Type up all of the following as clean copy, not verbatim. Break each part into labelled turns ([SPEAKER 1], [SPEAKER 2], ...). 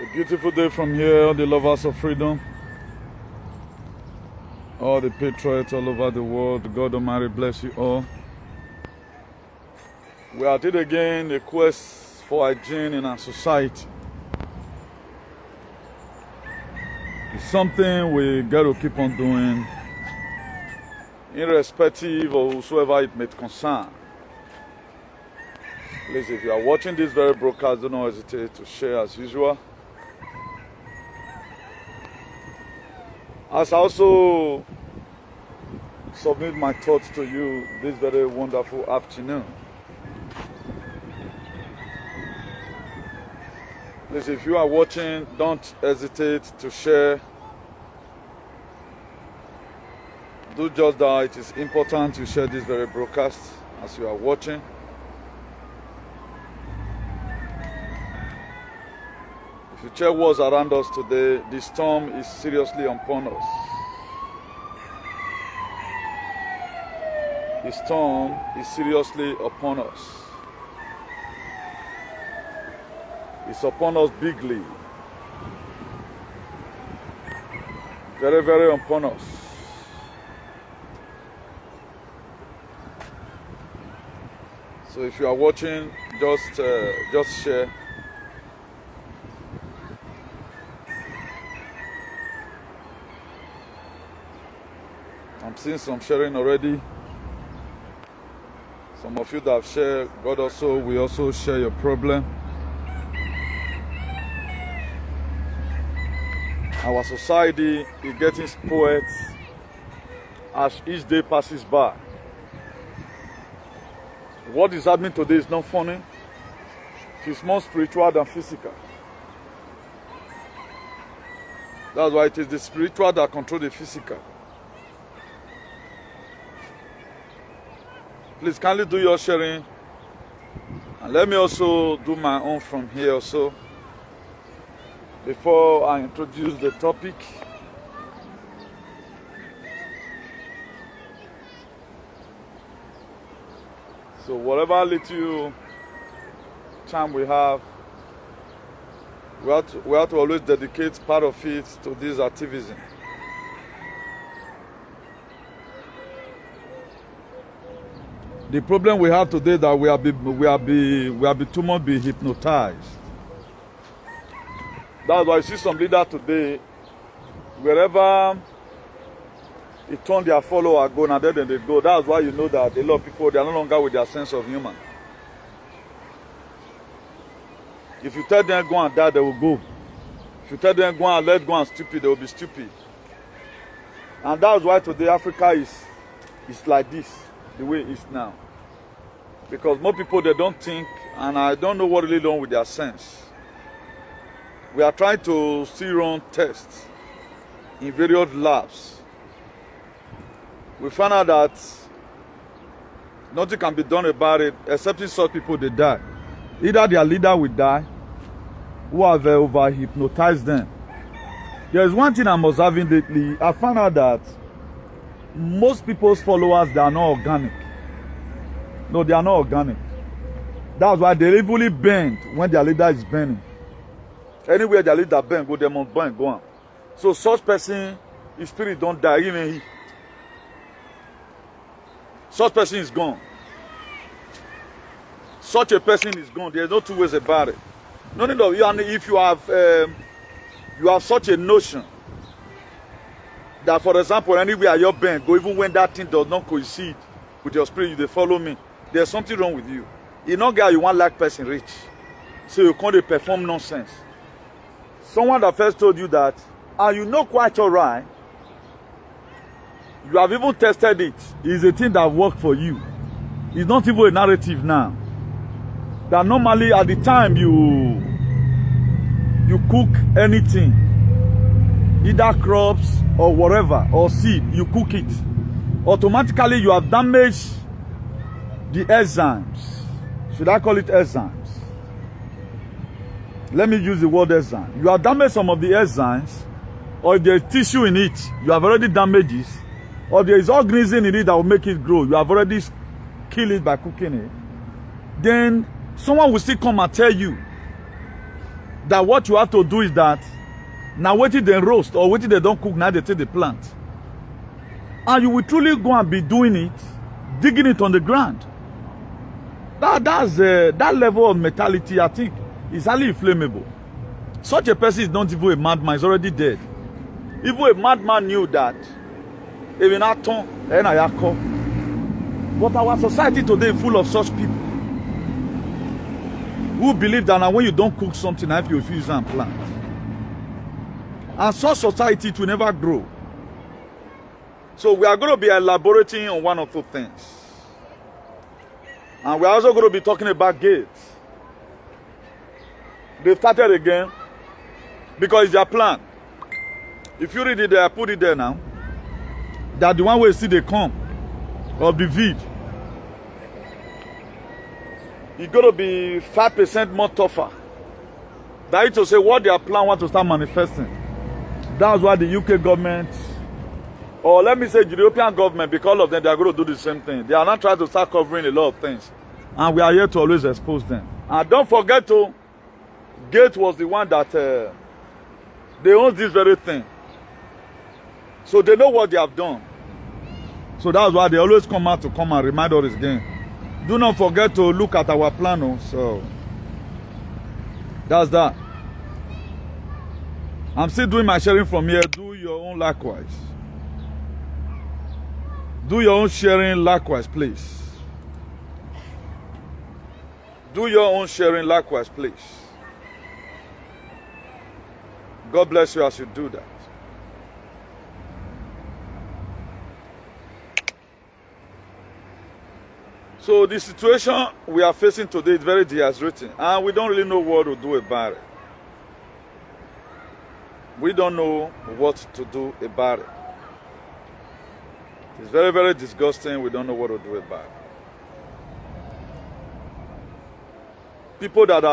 [SPEAKER 1] A beautiful day from here, all the lovers of freedom, all the patriots all over the world. God Almighty bless you all. We are at it again, the quest for hygiene in our society. It's something we got to keep on doing, irrespective of whosoever it may concern. Please, if you are watching this very broadcast, do not hesitate to share as usual. As I also submit my thoughts to you this very wonderful afternoon. Please, if you are watching, don't hesitate to share. Do just that. It is important to share this very broadcast as you are watching. If you check what's around us today, the storm is seriously upon us. The storm is seriously upon us. It's upon us bigly. Very, very upon us. So if you are watching, just share. I'm seeing some sharing already. Some of you that have shared, God also will also share your problem. Our society is getting spoiled as each day passes by. What is happening today is not funny. It is more spiritual than physical. That's why it is the spiritual that controls the physical. Please kindly do your sharing. And let me also do my own from here also. Before I introduce the topic. So whatever little time we have to always dedicate part of it to this activism. The problem we have today that we are be too much be hypnotized. That's why you see some leaders today, wherever they turn their follower go, and then they go. That's why you know that a lot of people, they are no longer with their sense of human. If you tell them go and die, they will go. If you tell them go and let go and stupid, they will be stupid. And that's why today Africa is like this, the way it is now. Because more people, they don't think, and I don't know what really wrong with their sense. We are trying to still run tests in various labs. We found out that nothing can be done about it, except if such people, they die. Either their leader will die, who have over-hypnotized them. There is one thing I must have lately. I found out that most people's followers, they are not organic. No, they are not organic. That's why they evilly bend when their leader is bending. Anywhere their leader bend, go, they must bend, go on. So such person, his spirit don't die, even he. Such person is gone. Such a person is gone. There's no two ways about it. No need of you. And if you have such a notion that, for example, anywhere your bend go, even when that thing does not coincide with your spirit, they follow me. There's something wrong with you. You know, guy, you want like person rich, so you can't perform nonsense. Someone that first told you that, and you know quite all right. You have even tested it. It's a thing that worked for you. It's not even a narrative now. That normally at the time you cook anything, either crops or whatever, or seed, you cook it. Automatically you have damaged the enzymes. Should I call it enzymes? Let me use the word enzyme. You have damaged some of the enzymes, or if there is tissue in it, you have already damaged it, or there is organism in it that will make it grow, you have already killed it by cooking it. Then someone will still come and tell you that what you have to do is that now wait till they roast or wait till they don't cook, now they take the plant. And you will truly go and be doing it, digging it on the ground. That level of mentality, I think, is highly inflammable. Such a person is not even a madman, he's already dead. Even a madman knew that. Even but our society today is full of such people who believe that now when you don't cook something, if you refuse and plant. And such society, it will never grow. So we are going to be elaborating on one or two things. And we're also going to be talking about gates. They've started again because it's their plan. If you read it there, I put it there now. That the one way you see they come of the vid, it's going to be 5% more tougher. That is to say what their plan want to start manifesting. That's why the UK government, or let me say the European government, because of them, they are going to do the same thing. They are not trying to start covering a lot of things. And we are here to always expose them. And don't forget to, Gates was the one that, they own this very thing. So they know what they have done. So that's why they always come out to come and remind us again. Do not forget to look at our plan. So that's that. I'm still doing my sharing from here. Do your own likewise. Do your own sharing likewise, please. Do your own sharing likewise, please. God bless you as you do that. So the situation we are facing today is very dehydrating, and we don't really know what to do about it. We don't know what to do about it. It's very, very disgusting. We don't know what to do about it. People that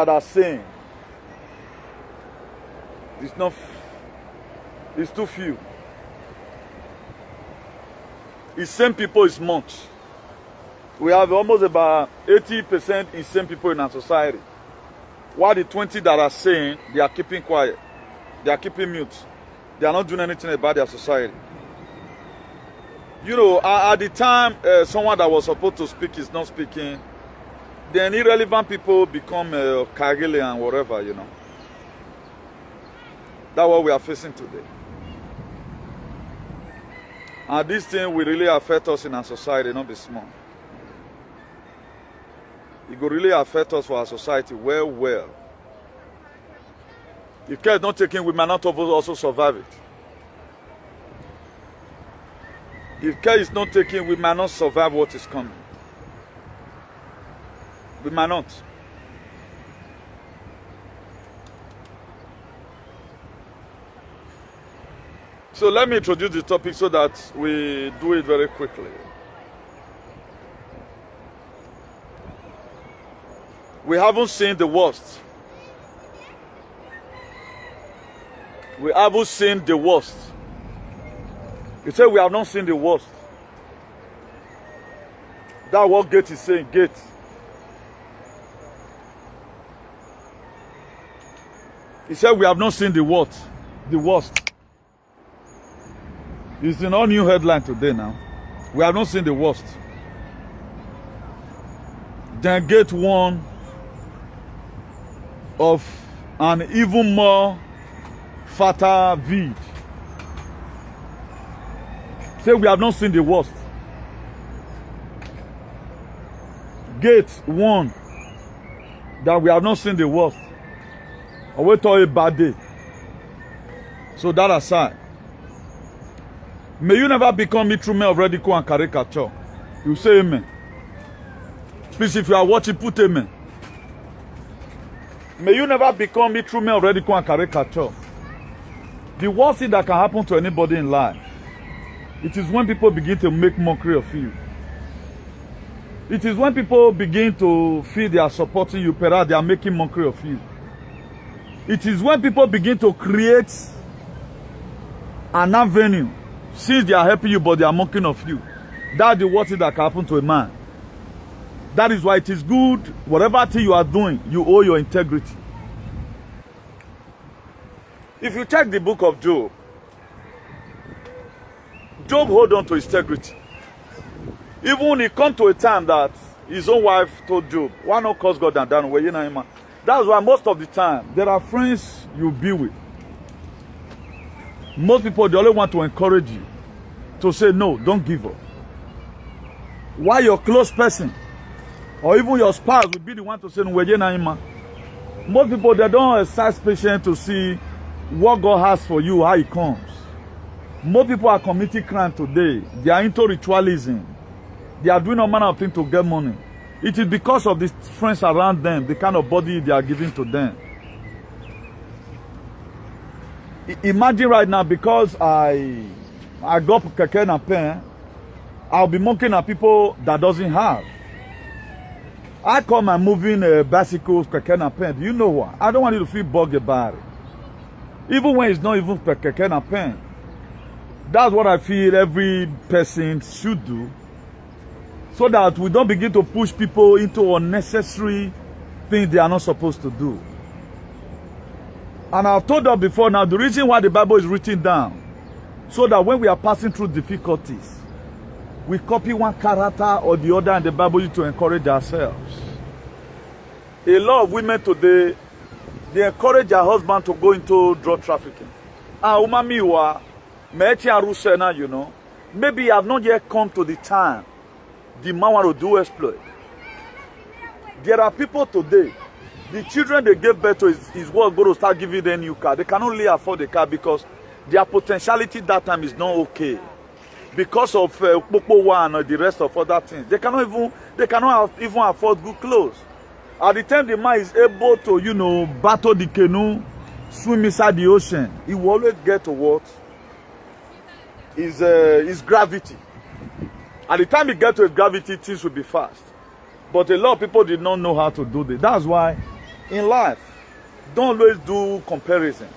[SPEAKER 1] are saying it's too few. Insane people is much. We have almost about 80% insane people in our society. While the 20 that are saying, they are keeping quiet. They are keeping mute. They are not doing anything about their society. You know, at the time, someone that was supposed to speak is not speaking, then irrelevant people become Kagile and whatever, you know. That's what we are facing today. And this thing will really affect us in our society, not be small. It will really affect us for our society well. If care is not taken, we might not also survive it. If care is not taken, we might not survive what is coming. We might not. So let me introduce the topic so that we do it very quickly. We haven't seen the worst. We haven't seen the worst. He said we have not seen the worst. That's what Gates is saying, Gates. He said we have not seen the what? The worst. It's in all new headline today now. We have not seen the worst. Then Gates warned of an even more fatal vid. Say we have not seen the worst. Gates warned that we have not seen the worst. I wait till a bad day. So that aside, may you never become instrument of ridicule and caricature. You say amen. Please, if you are watching, put amen. May you never become instrument of ridicule and caricature. The worst thing that can happen to anybody in life, it is when people begin to make mockery of you. It is when people begin to feel they are supporting you, but they are making mockery of you. It is when people begin to create an avenue, since they are helping you, but they are mocking of you. That's the worst thing that can happen to a man. That is why it is good, whatever thing you are doing, you owe your integrity. If you check the book of Job, Job hold on to his integrity. Even when it come to a time that his own wife told Job, why not curse God and down? That's why most of the time, there are friends you be with. Most people, they only want to encourage you to say, no, don't give up. Why your close person, or even your spouse, will be the one to say, most people, they don't exercise patience to see what God has for you, how it comes. Most people are committing crime today. They are into ritualism. They are doing all manner of things to get money. It is because of the friends around them, the kind of body they are giving to them. Imagine right now, because I got keke na pen, I'll be mocking at people that doesn't have. I call my moving bicycles keke na pen. Do you know what? I don't want you to feel bugged about it. Even when it's not even keke na pen. That's what I feel every person should do, so that we don't begin to push people into unnecessary things they are not supposed to do. And I've told them before now, the reason why the Bible is written down, so that when we are passing through difficulties, we copy one character or the other in the Bible to encourage ourselves. A lot of women today, they encourage their husband to go into drug trafficking. You know, maybe you have not yet come to the time the man want to do exploit. There are people today, the children they gave birth to is what going to start giving them new car. They can only afford the car because their potentiality that time is not okay. Because of Popo One or the rest of other things. They cannot even afford good clothes. At the time the man is able to, you know, battle the canoe, swim inside the ocean, he will always get to what? Is gravity. At the time he gets to his gravity, things will be fast. But a lot of people did not know how to do this. That's why in life, don't always do comparison.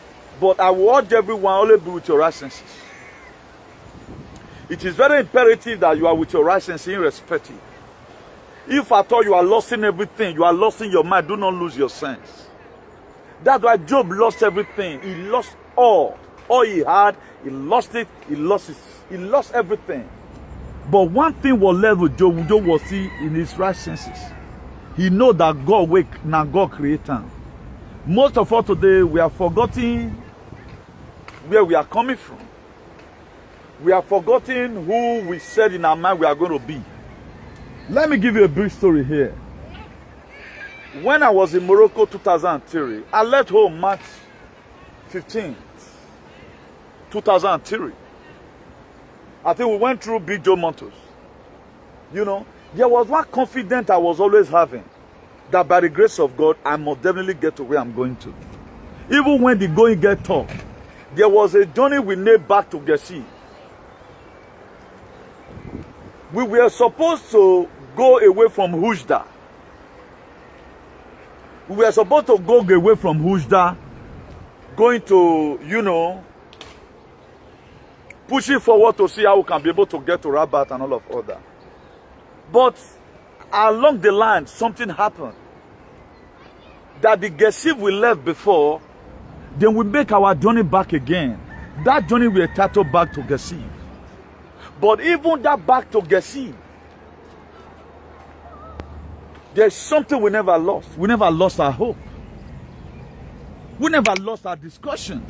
[SPEAKER 1] But I will urge everyone, always be with your right senses. It is very imperative that you are with your right senses irrespective. If at all you are lost in everything, you are lost in your mind, do not lose your sense. That's why Job lost everything. He lost all. All he had, he lost it, he lost everything. But one thing was left with Job was he in his right senses. He know that God wake, now God create him. Most of us today, we are forgetting where we are coming from. We are forgetting who we said in our mind we are going to be. Let me give you a brief story here. When I was in Morocco 2003, I left home March 15th, 2003. I think we went through Big Joe Montos. You know, there was one confidence I was always having, that by the grace of God, I must definitely get to where I'm going to. Even when the going get tough, there was a journey we made back to Gessi. We were supposed to go away from Hujda. We were supposed to go away from Hujda, going to, you know, pushing forward to see how we can be able to get to Rabat and all of that. But along the line, something happened. That the Gessi we left before, then we make our journey back again. That journey we titled back to Gessi. But even that back to Gessi, there's something we never lost. We never lost our hope. We never lost our discussion.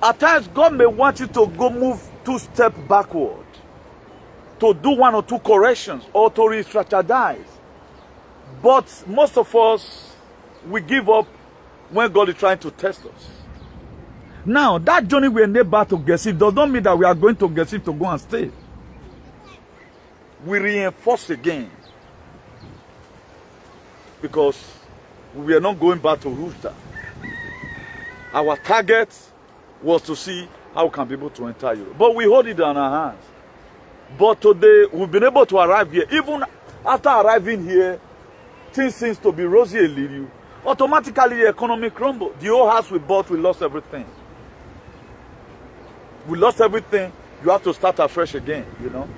[SPEAKER 1] At times, God may want you to go move 2 steps backward, to do 1 or 2 corrections, or to re-strategize. But most of us, we give up when God is trying to test us. Now, that journey we are back to Gessi does not mean that we are going to Gessi to go and stay. We reinforce again. Because we are not going back to Hujda. Our target was to see how we can be able to enter Europe. But we hold it in our hands. But today, we've been able to arrive here. Even after arriving here, things seems to be rosy a little. Automatically, the economy crumbled. The old house we bought, we lost everything. We lost everything. You have to start afresh again, you know.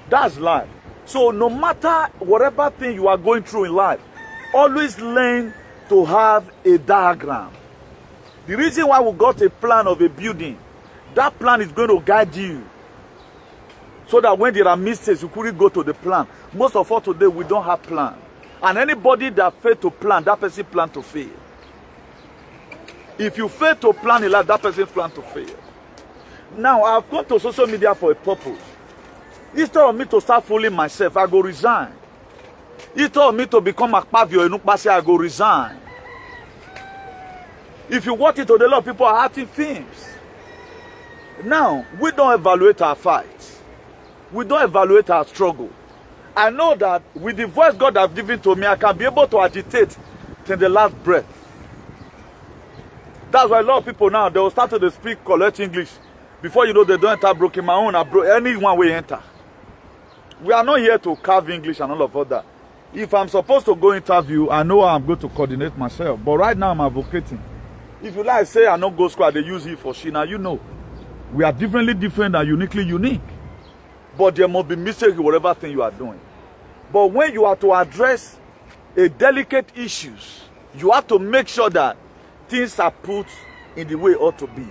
[SPEAKER 1] That's life. So no matter whatever thing you are going through in life, always learn to have a diagram. The reason why we got a plan of a building, that plan is going to guide you. So that when there are mistakes, you couldn't go to the plan. Most of us today, we don't have plan. And anybody that fail to plan, that person plan to fail. If you fail to plan in life, that person plan to fail. Now, I've gone to social media for a purpose. Instead of me to start fooling myself, I go resign. Instead of me to become a Akpabio Enukpase, I go resign. If you watch it today, a lot of people are acting films. Now, we don't evaluate our fights. We don't evaluate our struggle. I know that with the voice God has given to me, I can be able to agitate till the last breath. That's why a lot of people now, they will start to speak correct English. Before you know, they don't enter broken. My own, anyone will enter. We are not here to carve English and all of that. If I'm supposed to go interview, I know I'm going to coordinate myself. But right now, I'm advocating. If you like say I don't go squad, they use it for she. Now you know. We are differently different and uniquely unique. But there must be mistake in whatever thing you are doing. But when you are to address a delicate issues, you have to make sure that things are put in the way it ought to be.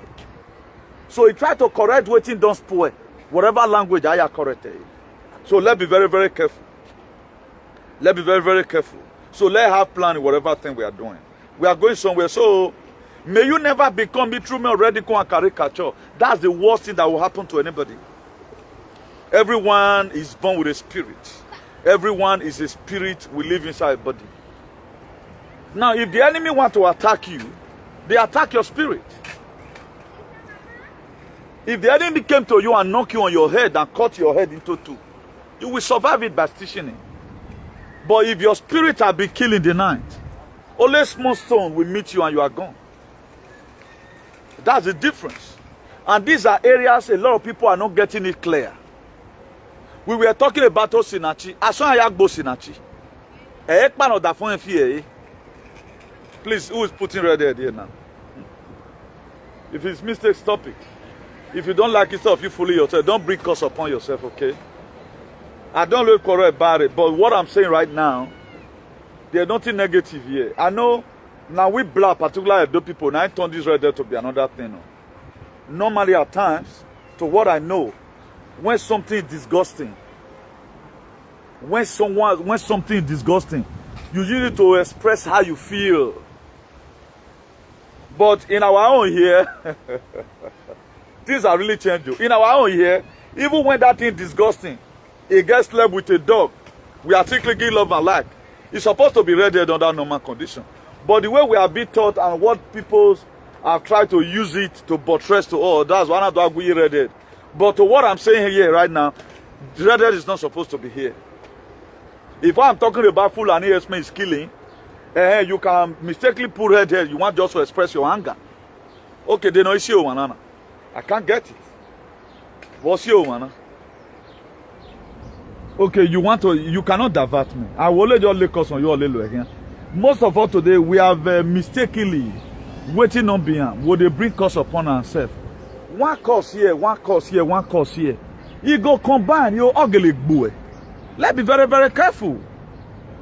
[SPEAKER 1] So you try to correct what things don't spoil, whatever language I are corrected. So let's be very, very careful. Let's be very, very careful. So let's have plan in whatever thing we are doing. We are going somewhere. So may you never become true radical and caricature. That's the worst thing that will happen to anybody. Everyone is born with a spirit. Everyone is a spirit we live inside a body. Now, if the enemy want to attack you, they attack your spirit. If the enemy came to you and knock you on your head and cut your head into two, you will survive it by stitching it. But if your spirit has been killed in the night, only a small stone will meet you and you are gone. That's the difference. And these are areas a lot of people are not getting it clear. We were talking about Osinachi. Asan Ayagbo Sinachi. Please, who is putting red here now? If it's mistake, stop it. If you don't like it, stop. You fully yourself. Don't bring curse upon yourself, okay? I don't look correct about it, but what I'm saying right now, there's nothing negative here. I know now we black, particularly Edo people, now I turn this red there to be another thing. Normally at times, to what I know, when something is disgusting, when something is disgusting, you need to express how you feel. But in our own here, things are really changing. In our own here, even when that thing is disgusting, it gets slept with a dog, we are still clicking love and like. It's supposed to be read under normal condition. But the way we are being taught and what people have tried to use it to buttress to all, that's one of the we read it. But to what I'm saying here right now, redhead is not supposed to be here. If I'm talking about Fulani Esme is killing, you can mistakenly put redhead, you want just to express your anger. Okay, they know it's you, manana. I can't get it. What's you, manana? Okay, you cannot divert me. I will just lay us on you a little again. Most of us today, we have mistakenly waiting on behind. Will they bring us upon ourselves? One course here, one course here, one course here. You go combine your ugly boy. Let's be very, very careful.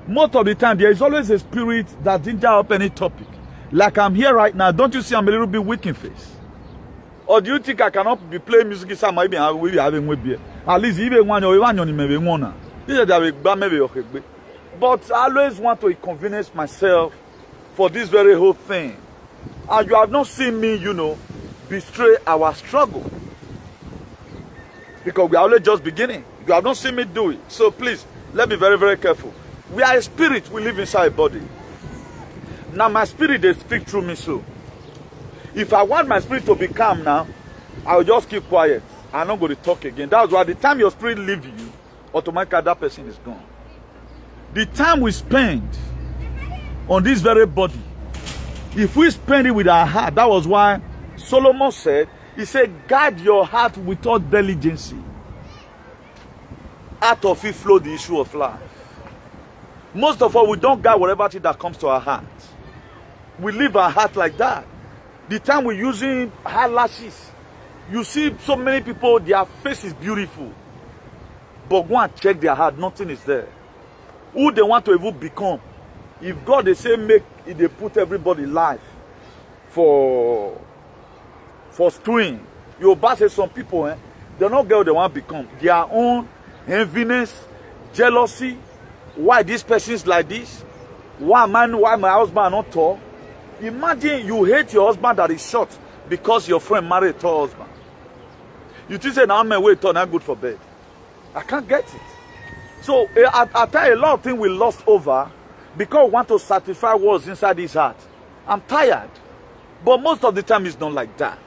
[SPEAKER 1] Most of the time, there is always a spirit that ginger up any topic. Like I'm here right now. Don't you see I'm a little bit weak in face? Or do you think I cannot be playing music? Maybe I will be having with beer. At least even one or one maybe one. But I always want to inconvenience myself for this very whole thing. And you have not seen me, betray our struggle. Because we are only just beginning. You have not seen me do it. So please, let me be very, very careful. We are a spirit, we live inside a body. Now my spirit, they speak through me so. If I want my spirit to be calm now, I will just keep quiet. I'm not going to talk again. That's why the time your spirit leaves you, automatically that person is gone. The time we spend on this very body, if we spend it with our heart, that was why Solomon said, he said, guard your heart with all diligence. Out of it flow the issue of life. Most of us, we don't guard whatever thing that comes to our heart. We live our heart like that. The time we're using eyelashes, you see so many people, their face is beautiful. But go and check their heart, nothing is there. Who they want to even become. If God, they say make, they put everybody life for stewing. You say some people, they're not girl they want to become. Their own enviness, jealousy. Why this person's like this? Why my husband not tall? Imagine you hate your husband that is short because your friend married a tall husband. You think say now man wait not good for bed. I can't get it. So I tell you, a lot of things we lost over because we want to satisfy what's inside his heart. I'm tired. But most of the time it's not like that.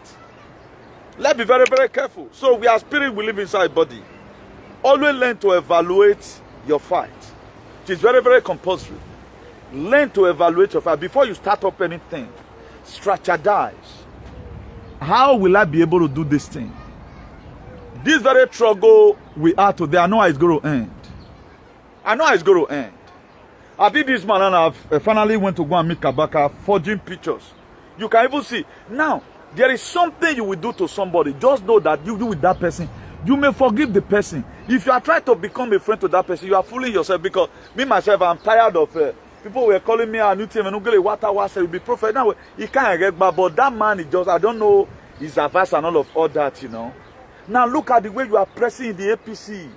[SPEAKER 1] Let's be very, very careful. So we are spirit, we live inside body. Always learn to evaluate your fight. It is very, very compulsory. Learn to evaluate your fight. Before you start up anything, strategize. How will I be able to do this thing? This very struggle we are today, I know how it's going to end. I know how it's going to end. I did this man and I finally went to go and meet Kabaka, forging pictures. You can even see. Now, there is something you will do to somebody. Just know that you do with that person. You may forgive the person. If you are trying to become a friend to that person, you are fooling yourself because me, myself, I'm tired of people were calling me a new team and what I was saying, be prophet. Now, he can't get back, but that man is just, I don't know his advice and all that, you know. Now, look at the way you are pressing in the APC.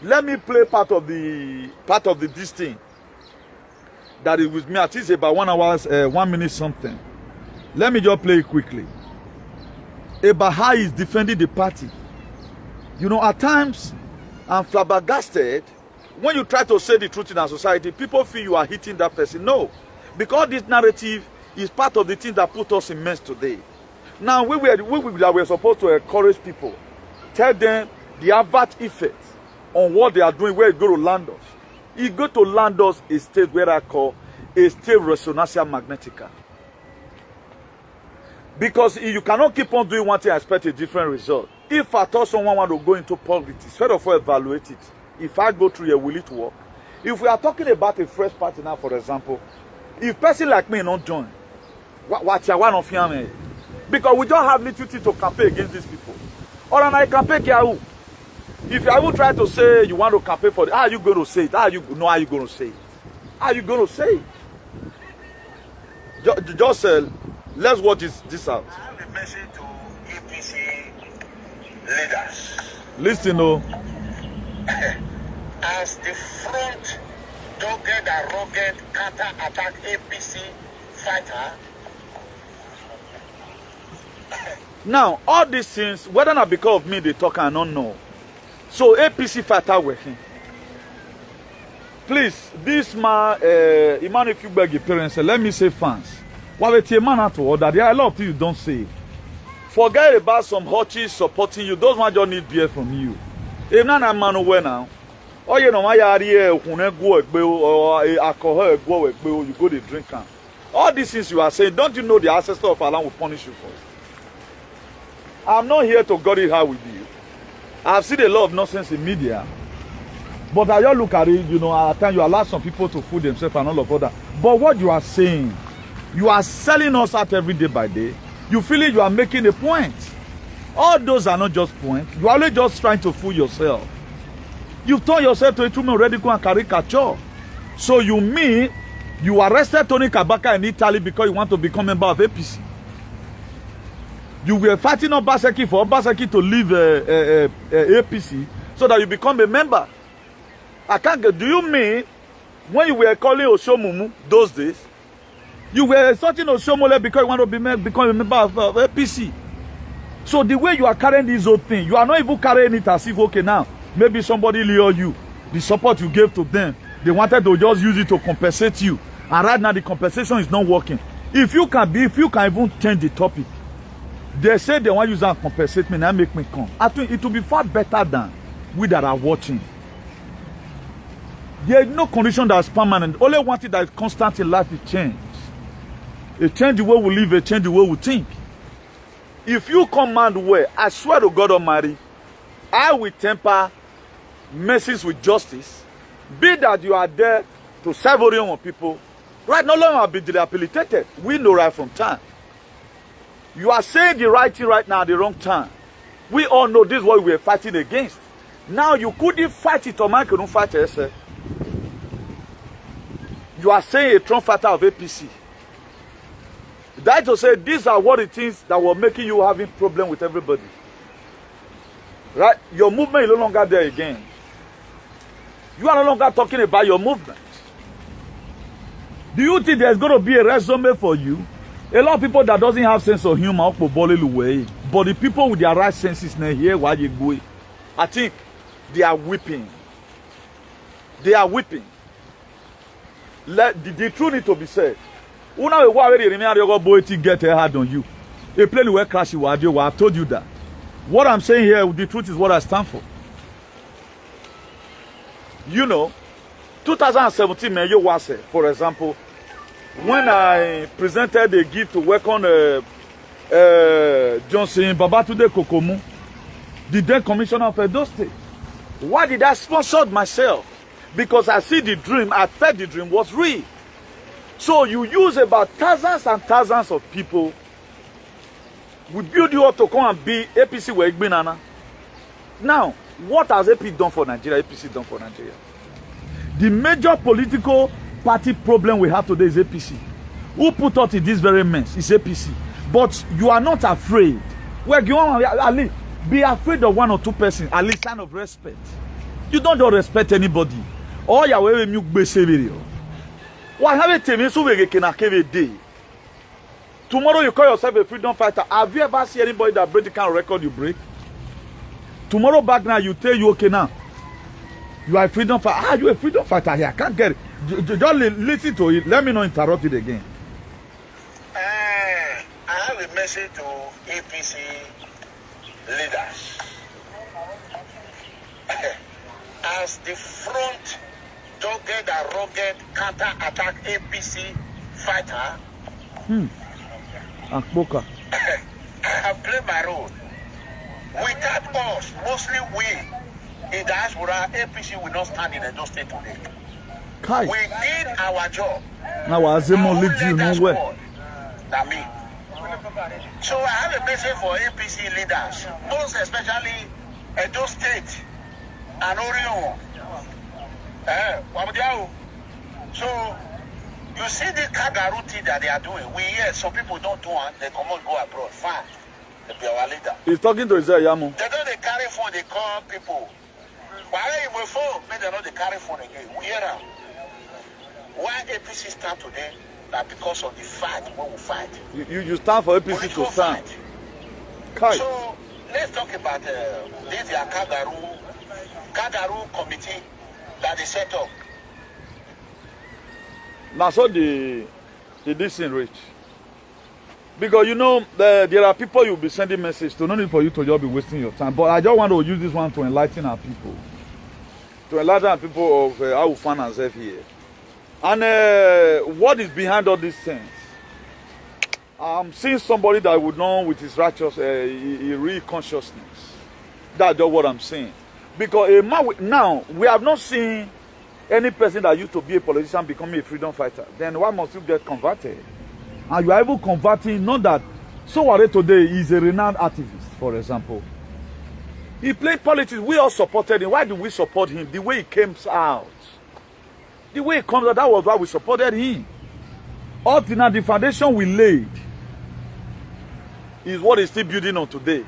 [SPEAKER 1] Let me play part of this thing that is with me. At least about 1 hour, 1 minute something. Let me just play it quickly. About how he's defending the party. You know, at times, I'm flabbergasted. When you try to say the truth in our society, people feel you are hitting that person. No. Because this narrative is part of the thing that put us in mess today. Now, we were supposed to encourage people. Tell them the adverse effect on what they are doing, where it's going to land us. It's going to land us a state where I call a state resonantia magnetica. Because you cannot keep on doing one thing and expect a different result. If I thought someone want to go into politics, first of all, evaluate it. If I go through here, will it work? If we are talking about a fresh party now, for example, if person like me don't join, what you want to fear me? Because we don't have little to campaign against these people. Or I campaign Yahoo. If you will try to say you want to campaign for it, how are you going to say it? How are you going to say it? How are you going to say it? Just let's watch this out.
[SPEAKER 2] I have a message to APC leaders.
[SPEAKER 1] Listen, oh.
[SPEAKER 2] As the front dogged and rugged counter-attack APC fighter.
[SPEAKER 1] Now, all these things, whether or not because of me they talk, I don't know. So APC fighter working. Please, this man, Imman, if you beg your parents, let me say fans. While it's a man to order, there are a lot of things you don't say. Forget about some hotchies supporting you. Those ones just need beer from you. If not a man away now, oh you know my area or alcohol you go to drink can. All these things you are saying, don't you know the ancestor of Allah will punish you for it? I'm not here to gut it hard with you. I've seen a lot of nonsense in media. But I just look at it, you know, at times you allow some people to fool themselves and all of that. But what you are saying, you are selling us out every day by day. You feel it, you are making a point. All those are not just points. You are only just trying to fool yourself. You've turned yourself to a true radical and caricature. So you mean you arrested Tony Kabaka in Italy because you want to become a member of APC. You were fighting Obaseki for Obaseki to leave APC so that you become a member. I can't get, do you mean when you were calling Oshomumu those days, you were insulting Oshomole because you want to become a member of APC? So the way you are carrying this whole thing, you are not even carrying it as if, okay, now, maybe somebody lure you, the support you gave to them, they wanted to just use it to compensate you. And right now, the compensation is not working. If you can even change the topic, they say they want to use that and compensate me, now make me come. I think it will be far better than we that are watching. There is no condition that is permanent. Only one thing that is constant in life is change. A change the way we live, a change the way we think. If you command well, I swear to God Almighty, I will temper mercies with justice. Be that you are there to serve on people. Right, no longer be rehabilitated. We know right from time. You are saying the right thing right now at the wrong time. We all know this is what we are fighting against. Now you couldn't fight it, or man couldn't fight it. You are saying a trump fighter of APC. That to say these are what it is that were making you having problem with everybody. Right? Your movement is no longer there again. You are no longer talking about your movement. Do you think there's going to be a resume for you? A lot of people that doesn't have sense of humor, but the people with their right senses now here why you go. I think they are weeping. They are weeping. Let the truth need to be said. Una we wa we remain your boy to get hard on you. A plane will crash you. I've told you that. What I'm saying here, the truth is what I stand for. You know, 2017, man, you was for example, when I presented a gift to work on Johnson Babatunde Kokomu, the then commissioner of Edo State. Why did I sponsor myself? Because I see the dream, I felt the dream was real. So you use about thousands and thousands of people. We build you up to come and be APC Wegbinana. Now, what has AP done for Nigeria? APC done for Nigeria. The major political party problem we have today is APC. Who put us in this very mess is APC. But you are not afraid. Well, you want to be afraid of one or two persons, at least sign of respect. You don't respect anybody. All your way you be severe. Why have it tell me so we can have day? Tomorrow you call yourself a freedom fighter. Have you ever seen anybody that break the kind of record you break? Tomorrow back now you tell you okay now. You are a freedom fighter. Ah, you a freedom fighter here. I can't get it. Just listen to it. Let me not interrupt it again.
[SPEAKER 2] I have a message to APC leaders. As the front dogged and rugged counter-attack APC fighter,
[SPEAKER 1] Akboka.
[SPEAKER 2] I have played my role. Without us, mostly we, in diaspora, APC will not stand in Edo State today.
[SPEAKER 1] Kai.
[SPEAKER 2] We did our job.
[SPEAKER 1] Now Azemo leads you nowhere.
[SPEAKER 2] That me. So I have a message for APC leaders, most especially Edo State and Orion. So you see the Kagaru thing that they are doing. We hear some people don't do it, they come and go abroad. Fine. They be our leader.
[SPEAKER 1] He's talking to Isaiah Yamu.
[SPEAKER 2] They don't they carry phone, they call people. Why you will phone? Maybe they don't they carry phone again. We hear them. Why APC stand today? That because of the fight, when we fight.
[SPEAKER 1] You stand for APC
[SPEAKER 2] political
[SPEAKER 1] to stand.
[SPEAKER 2] Fight.
[SPEAKER 1] Kai.
[SPEAKER 2] So let's talk about this Kagaru committee that they set up.
[SPEAKER 1] Now so the decent rich. Because you know there are people you'll be sending messages to, no need for you to just be wasting your time. But I just want to use this one to enlighten our people. To enlighten our people of how we find ourselves here. And what is behind all these things? I'm seeing somebody that would know with his righteous, real consciousness. That's just what I'm saying. Because a man now, we have not seen any person that used to be a politician becoming a freedom fighter. Then why must you get converted? And you are able converting, not that Sowore today is a renowned activist, for example. He played politics. We all supported him. Why do we support him? The way he came out. The way he comes out, that was why we supported him. Up to now, the foundation we laid is what is still building on today.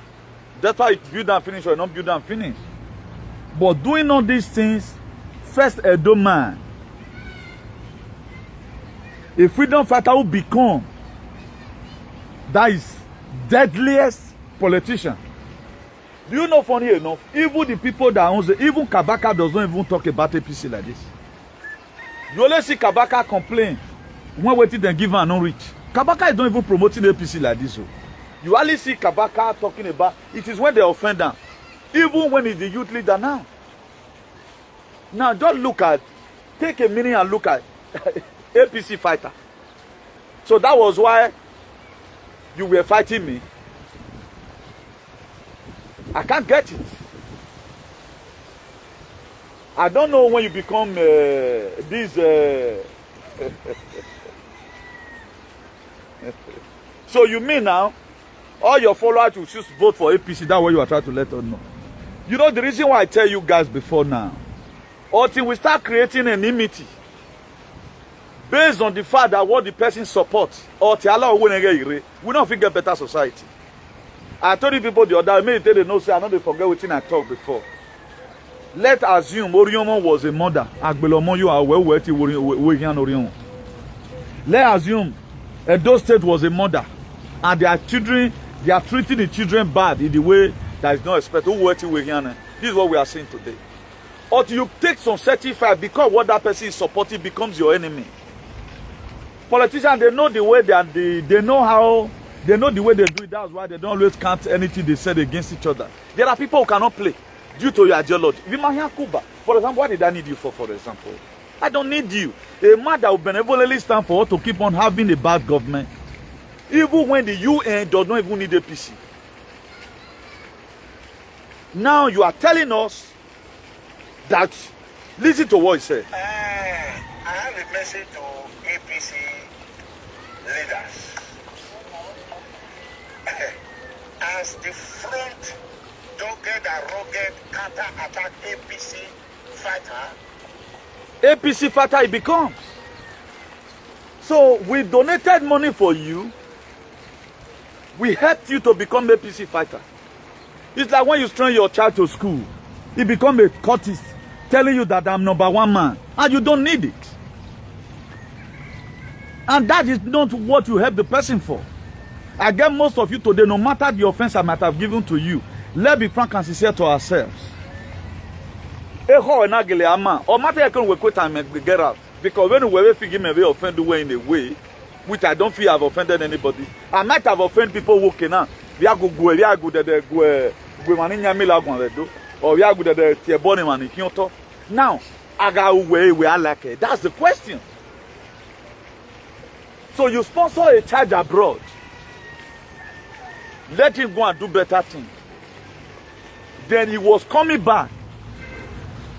[SPEAKER 1] That's why it's build and finish or not build and finish. But doing all these things, first Edo man, a freedom fighter will become that is deadliest politician. Do you know, funny enough, even the people that owns it, even Kabaka does not even talk about APC like this. You only see Kabaka complain when waiting then give her no reach. Kabaka is not even promoting APC like this. So. You only see Kabaka talking about it is when they offend them. Even when he's the youth leader now. Now just look at, take a minute and look at APC fighter. So that was why you were fighting me. I can't get it. I don't know when you become this. So you mean now, all your followers will choose vote for APC? That's what you are trying to let us know. You know the reason why I tell you guys before now, until we start creating an enmity based on the fact that what the person supports, or we don't get better society. I told you people the other day, they know say I know they forget what I talked before. Let's assume Oriomo was a mother. Let's assume Edo State was a mother, and their children, they are treating the children bad in the way that is not expected. This is what we are seeing today. Or you take some certified because what that person is supporting becomes your enemy. Politicians, they know the way they know how, they know the way they do it. That's why they don't always count anything they said against each other. There are people who cannot play due to your ideology. For example, what did I need you for example? I don't need you. A man that will benevolently stand for us to keep on having a bad government, even when the UN does not even need APC. Now you are telling us that, listen to what he said.
[SPEAKER 2] I have a message to APC leaders. As the front dogged and rugged counter-attack APC fighter,
[SPEAKER 1] it becomes. So we donated money for you. We helped you to become APC fighter. It's like when you send your child to school, he become a cultist, telling you that I'm #1 man, and you don't need it. And that is not what you help the person for. I get most of you today, no matter the offense I might have given to you, let's be frank and sincere to ourselves. Or matter you can quit and get out. Because when we figure me offend the way in a way, which I don't feel I've offended anybody. I might have offended people walking out. We are good, we are good at the or we are good at the Tiaboni man. Now, I got away we are like it. That's the question. So you sponsor a child abroad. Let him go and do better things. Then he was coming back.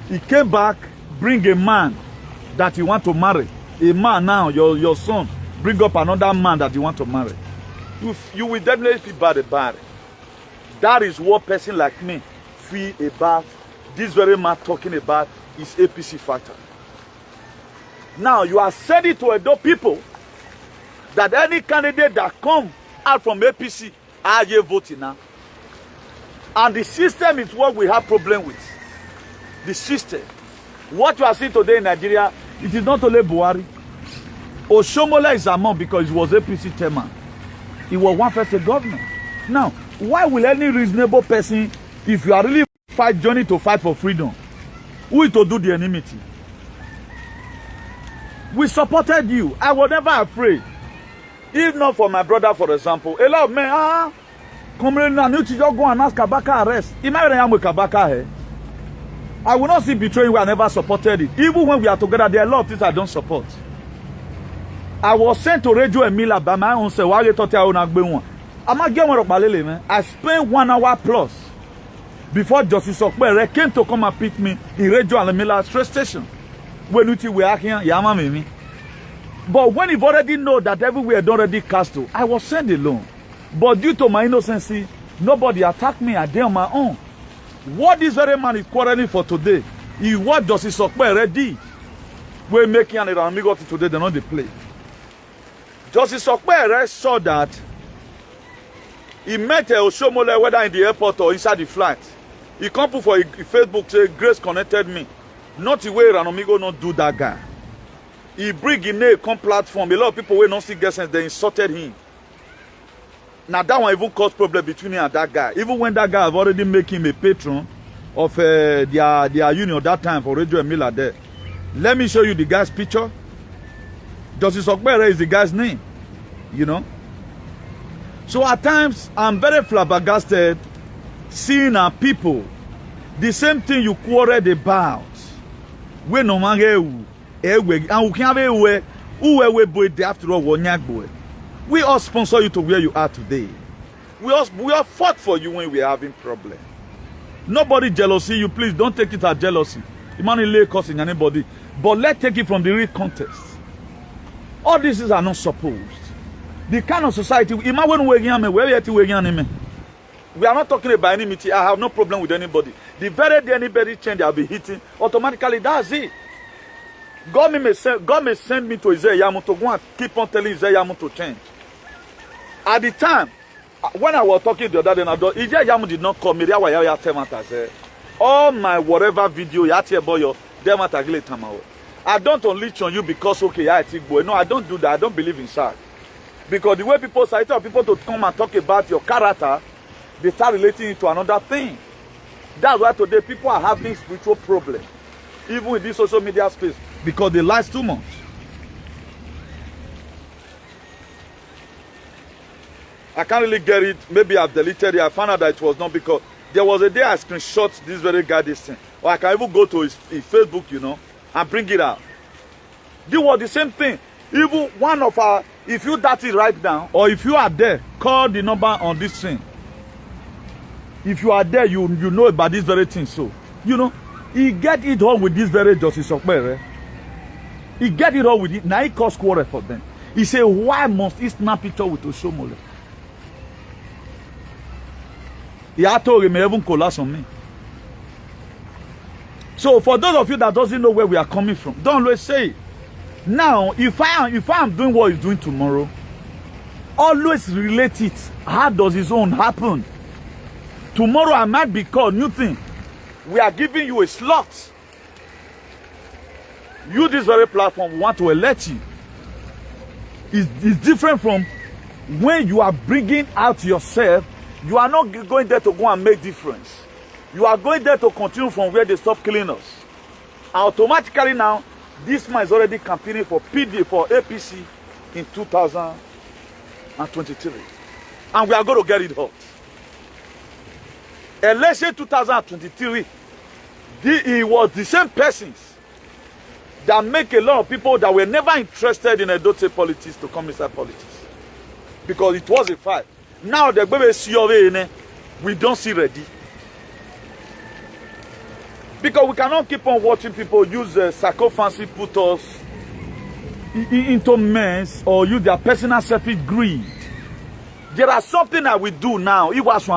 [SPEAKER 1] He came back, bring a man that you want to marry. A man now, your son, bring up another man that you want to marry. You will definitely feel bad about it. That is what person like me feel about this very man talking about is APC fighter. Now you are sending to Edo people that any candidate that come out from APC are you voting now? And the system is what we have problem with. The system. What you are seeing today in Nigeria, it is not only Buhari. Oshomola is among because he was APC chairman. He was one person government. Now, why will any reasonable person, if you are really journey to fight for freedom, who is to do the enmity? We supported you. I was never afraid. If not for my brother, for example, a lot of men, come in and you just go and ask Kabaka arrest. Imagine I am with Kabaka here. I will not see betraying where I never supported it. Even when we are together, there are a lot of things I don't support. I was sent to Radio Emila by my own self. Why you thought I would not be one? I'm not getting one man. I spent 1 hour plus before Justice Okpere came to come and pick me in Radio Emila train station. When we were here, Yama me. But when you've already know that everywhere already cast to, I was sent alone. But due to my innocency, nobody attacked me. I did on my own. What this very man is quarreling for today is what Justice Okpere did. We're making an amigo today, they're not the play. Justice Okpere saw that he met Oshomole whether in the airport or inside the flight. He come put for a Facebook say Grace connected me. Not the way Ranomigo not do that guy. He bring in a platform. A lot of people will not see guess sense, they insulted him. Now that one even caused problem between him and that guy. Even when that guy have already made him a patron of their union that time for Radio Emila there. Let me show you the guy's picture. Justice Okpere is the guy's name. You know. So at times I'm very flabbergasted seeing our people the same thing you quarreled about. We no longer and we can have after all. We all sponsor you to where you are today. We all fought for you when we are having problems. Nobody jealousy you, please don't take it as jealousy. It might lay causing anybody. But let's take it from the real context. All these are not supposed. The kind of society, imagine where you are, We are not talking about any meeting. I have no problem with anybody. The very day anybody change, I'll be hitting. Automatically, that's it. God may send me to Isaiah Yamu to go and keep on telling Isaiah Yamu to change. At the time, when I was talking the other day, Isaiah Yamu did not call me. All my whatever video, I don't unleash on you because, okay, no, I don't do that. I don't believe in that. Because the way people say, tell people to come and talk about your character, they start relating it to another thing. That's why today people are having spiritual problems, even in this social media space, because they lie too much. I can't really get it. Maybe I've deleted it. I found out that it was not, because there was a day I screenshot this very guy this thing. Or I can even go to his Facebook, you know, and bring it out. This was the same thing. Even one of our, if you dart it right now, or if you are there, call the number on this thing. If you are there, you know about this very thing. So, you know, he get it all with this very Justice Okpere. He get it all with it. Now he cause quarrel for them. He say, why must he snap picture with Oshomole? He had to even collapse on me. So for those of you that doesn't know where we are coming from, don't always say it. Now, if I am doing what he's doing tomorrow, always relate it. How does his own happen? Tomorrow I might be called new thing. We are giving you a slot. You, this very platform, we want to elect you. It's different from when you are bringing out yourself. You are not going there to go and make difference. You are going there to continue from where they stop killing us. Automatically now, this man is already campaigning for PD, for APC in 2023. And we are going to get it hot. Election 2023, it was the same persons that make a lot of people that were never interested in Edo State politics to come inside politics. Because it was a fight. Now the baby see we don't see ready. Because we cannot keep on watching people use psychophancy, put us into mess, or use their personal selfish greed. There are something that we do now. But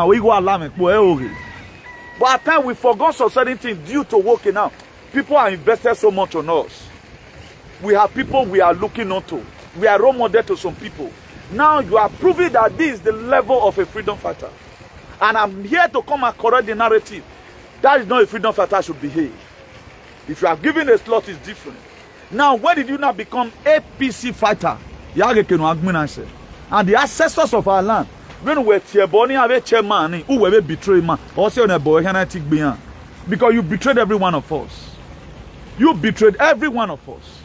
[SPEAKER 1] at times we forgot some certain things due to working out. People are invested so much on us. We have people we are looking onto. We are role model to some people. Now you are proving that this is the level of a freedom fighter. And I'm here to come and correct the narrative. That is not a freedom fighter should behave. If you are given a slot, it's different. Now, when did you now become APC fighter? And the ancestors of our land, when we were chairman, who were betrayed man, also on a boy, because you betrayed every one of us. You betrayed every one of us.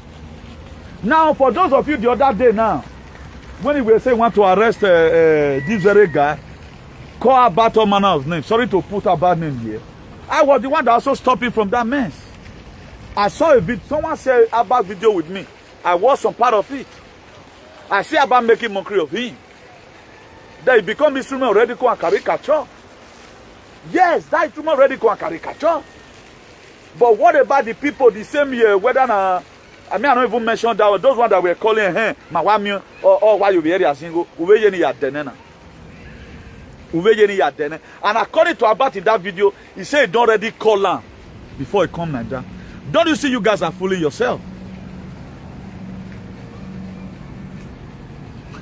[SPEAKER 1] Now, for those of you the other day now, when we were saying want to arrest this very guy, call about all manner of names. Sorry to put a bad name here. I was the one that also stopped him from that mess. I saw a video. Someone said about video with me. I watched some part of it. I see about making mockery of him. That he become instrument already go and caricature. Yes, that instrument already go and caricature. But what about the people the same year? Whether I don't even mention that. Those ones that were calling him Mawami or why you be here single. And according to Abat in that video, he said he don't already call him before he come Nigeria. Don't you see you guys are fooling yourself?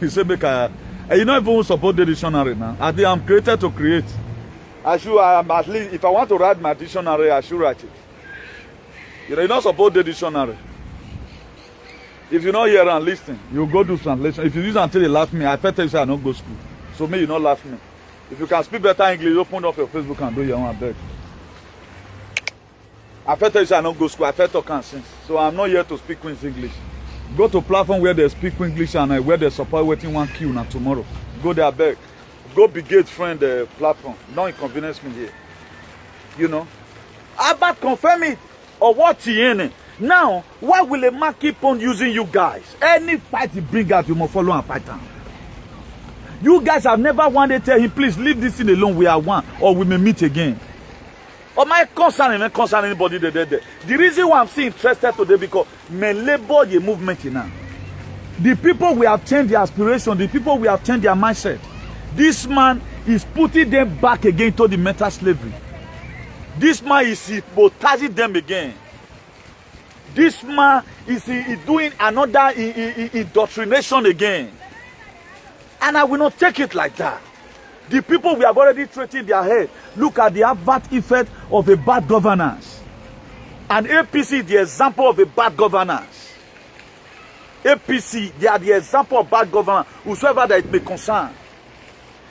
[SPEAKER 1] He said, you know even support the dictionary now. I think I'm created to create. At least if I want to write my dictionary, I should write it. You know, you don't support the dictionary. If you're not here and listening, you go do translation. If you use until they laugh me, I tell you say I don't go school. So me, you not laugh me. If you can speak better English, open up your Facebook and do your own beg. I tell you say I don't go school. I talk and sing. So I'm not here to speak Queen's English. Go to platform where they speak English and where they support waiting one queue now tomorrow. Go there, beg. Go be gate friend platform. Don't inconvenience me here. You know. About confirm it or what he in. Now, why will a man keep on using you guys? Any fight he bring out, you must follow and fight him. You guys have never wanted to tell him, please leave this thing alone. We are one, or we may meet again. Or my concern anybody there. The reason why I'm so interested today because me labor the movement now. The people we have changed their aspiration, the people we have changed their mindset. This man is putting them back again to the mental slavery. This man is hypnotizing them again. This man is doing another indoctrination again. And I will not take it like that. The people we have already treated their head. Look at the adverse effect of a bad governance. And APC is the example of a bad governance. APC, they are the example of bad governance, whosoever that it may concern.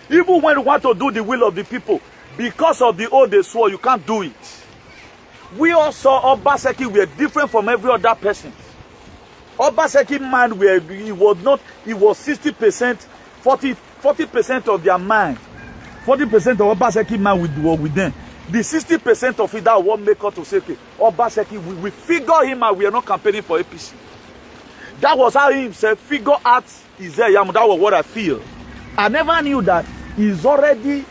[SPEAKER 1] Even when you want to do the will of the people, because of the oath they swore, you can't do it. We also, Obaseki, were different from every other person. Obaseki mind, he was 60%, 40% of their mind. 40% of Obaseki mind were with them. The 60% of it that will make us to say, okay, Obaseki, we figure him out, we are not campaigning for APC. That was how he himself figured out Isaiah. That was what I feel. I never knew that he's already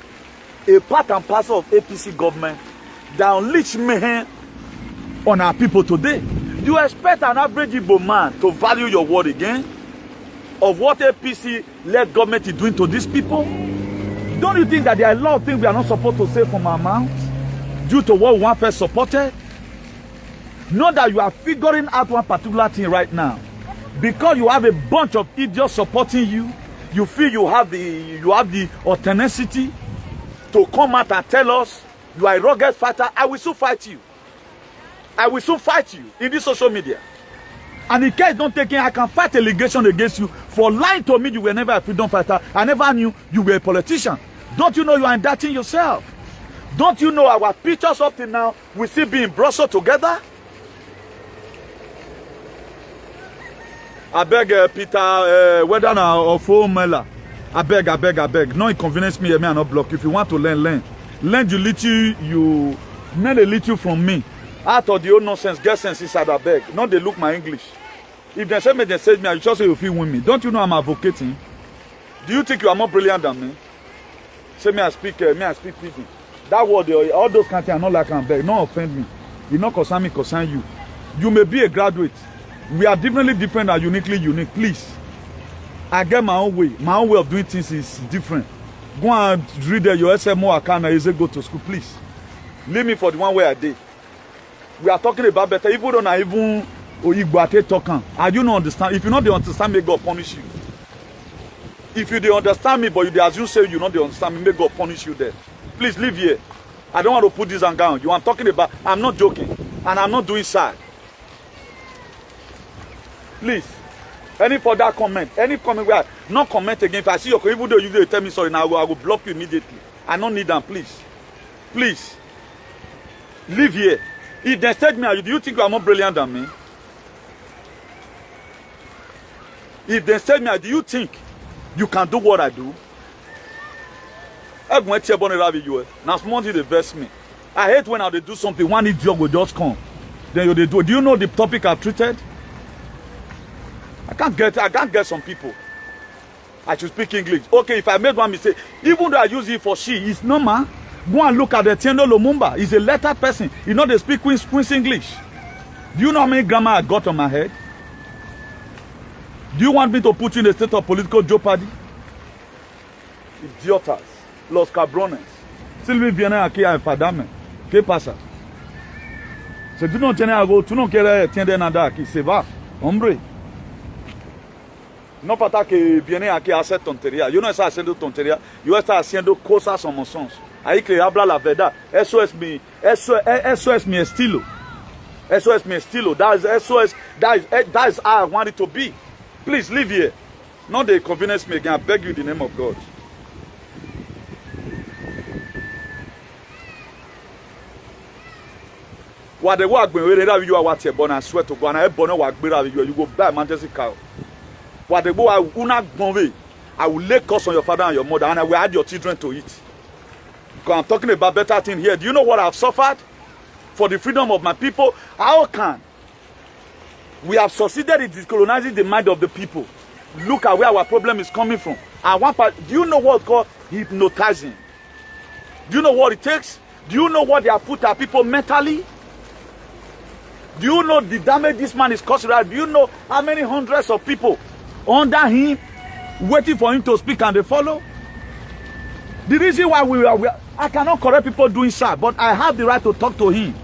[SPEAKER 1] a part and parcel of APC government that unleashed mayhem on our people today. Do you expect an average Igbo man to value your word again? Of what APC-led government is doing to these people? Don't you think that there are a lot of things we are not supposed to say from our mouths due to what one first supported? Know that you are figuring out one particular thing right now. Because you have a bunch of idiots supporting you, you feel you have the authenticity to come out and tell us you are a rugged fighter. I will soon fight you. I will soon fight you in this social media. And in case don't take it, I can fight allegation against you for lying to me you were never a freedom fighter. I never knew you were a politician. Don't you know you are indicting yourself? Don't you know our pictures up till now we still be in Brussels together? I beg Peter, whether now or Fomela. I beg. No inconvenience me, I not block. If you want to learn. Learn the little you learn a little from me. Out of the old nonsense, get sense inside, I beg. Not they look my English. If they say me, I just say you feel with me. Don't you know I'm advocating? Do you think you are more brilliant than me? Say me I speak pidgin. That word, all those kind of things are not like I'm beg. Don't offend me. You not concern me, concern you. You may be a graduate. We are differently different and uniquely unique. Please. I get my own way. My own way of doing things is different. Go and read your SMO account and you say go to school, please. Leave me for the one way I did. We are talking about better. Even though I even Igbo talking. I do not understand. If you not understand me, God punish you. If you don't understand me, but you assume say you not understand me, may God punish you there. Please leave here. I don't want to put this on ground. You are talking about. I'm not joking, and I'm not doing sad. Please. Any further comment? Any comment where not comment again. If I see your comment, even though you tell me sorry, now I will block you immediately. I don't need them, please. Please. Leave here. If they said me, do you think you are more brilliant than me? If they said me, do you think you can do what I do? Now, small thing they vex me. I hate when they do something, one idiot will just come. Then they do. Do you know the topic I've treated? I can't get some people. I should speak English. Okay, if I made one mistake, even though I use it for she, it's normal. Go and look at the Tiendo Lumumba. He's a lettered person. You know they speak Queen's English. Do you know how many grammar I got on my head? Do you want me to put you in a state of political jeopardy? Idiotas. Los cabrones. Sylvie viene aquí a enfadarme. ¿Qué pasa? Si tú no tienes algo, tú no quieres entender nada aquí. Se va. Hombre. No falta que viene aquí a hacer tontería. Yo no estoy haciendo tontería. Yo estoy haciendo cosas como son. Ahí que habla la verdad. Eso es mi estilo. Eso es mi estilo. That is how I want it to be. Please leave here. Not the convenience me again. I beg you in the name of God. What the work when you are what you're born, I swear to God, I born work better you go buy Manchester cow. What the boy I will lay curse on your father and your mother, and I will add your children to it. Because I'm talking about better thing here. Do you know what I've suffered for the freedom of my people? How can we have succeeded in decolonizing the mind of the people? Look at where our problem is coming from. And one part, do you know what's called hypnotizing? Do you know what it takes? Do you know what they have put our people mentally? Do you know the damage this man is causing? Do you know how many hundreds of people under him waiting for him to speak and they follow? The reason why I cannot correct people doing sad, but I have the right to talk to him.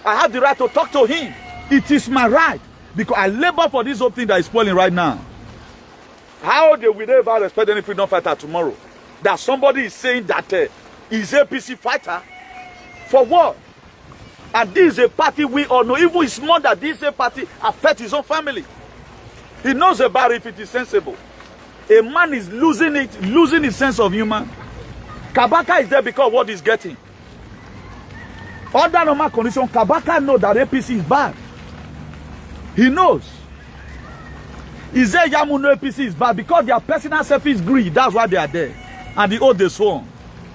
[SPEAKER 1] I have the right to talk to him. It is my right, because I labor for this whole thing that is spoiling right now. How will they ever respect any freedom fighter tomorrow? That somebody is saying that he's a APC fighter? For what? And this is a party we all know. Even his mother, this is a party affects his own family. He knows about it if it is sensible. A man is losing his sense of humor. Kabaka is there because of what he's getting. Under normal condition, Kabaka knows that APC is bad. He knows. He said Yamuno APC is bad because their personal selfish greed. That's why they are there. And the oath they sworn.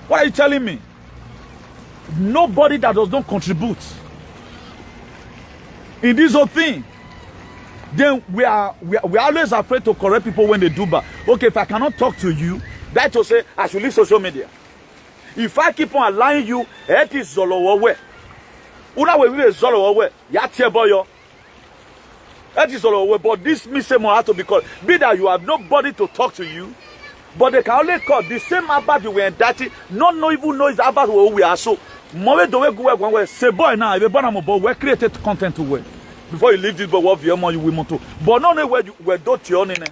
[SPEAKER 1] What are you telling me? Nobody that does not contribute in this whole thing. Then we are always afraid to correct people when they do bad. Okay, if I cannot talk to you, that to say I should leave social media. If I keep on allowing you, it is Zolowe. Una we will Zolowe. Yatie boyo. That is Zolowe. But this mission more have to be called. Be that you have nobody to talk to you, but they can only call the same about you were dirty. Not even know it's about where we are. So, more do we go one way. Say boy now, if you born a boy, we created content to work. Before you leave this, but what you will to. But not where you were dot your name.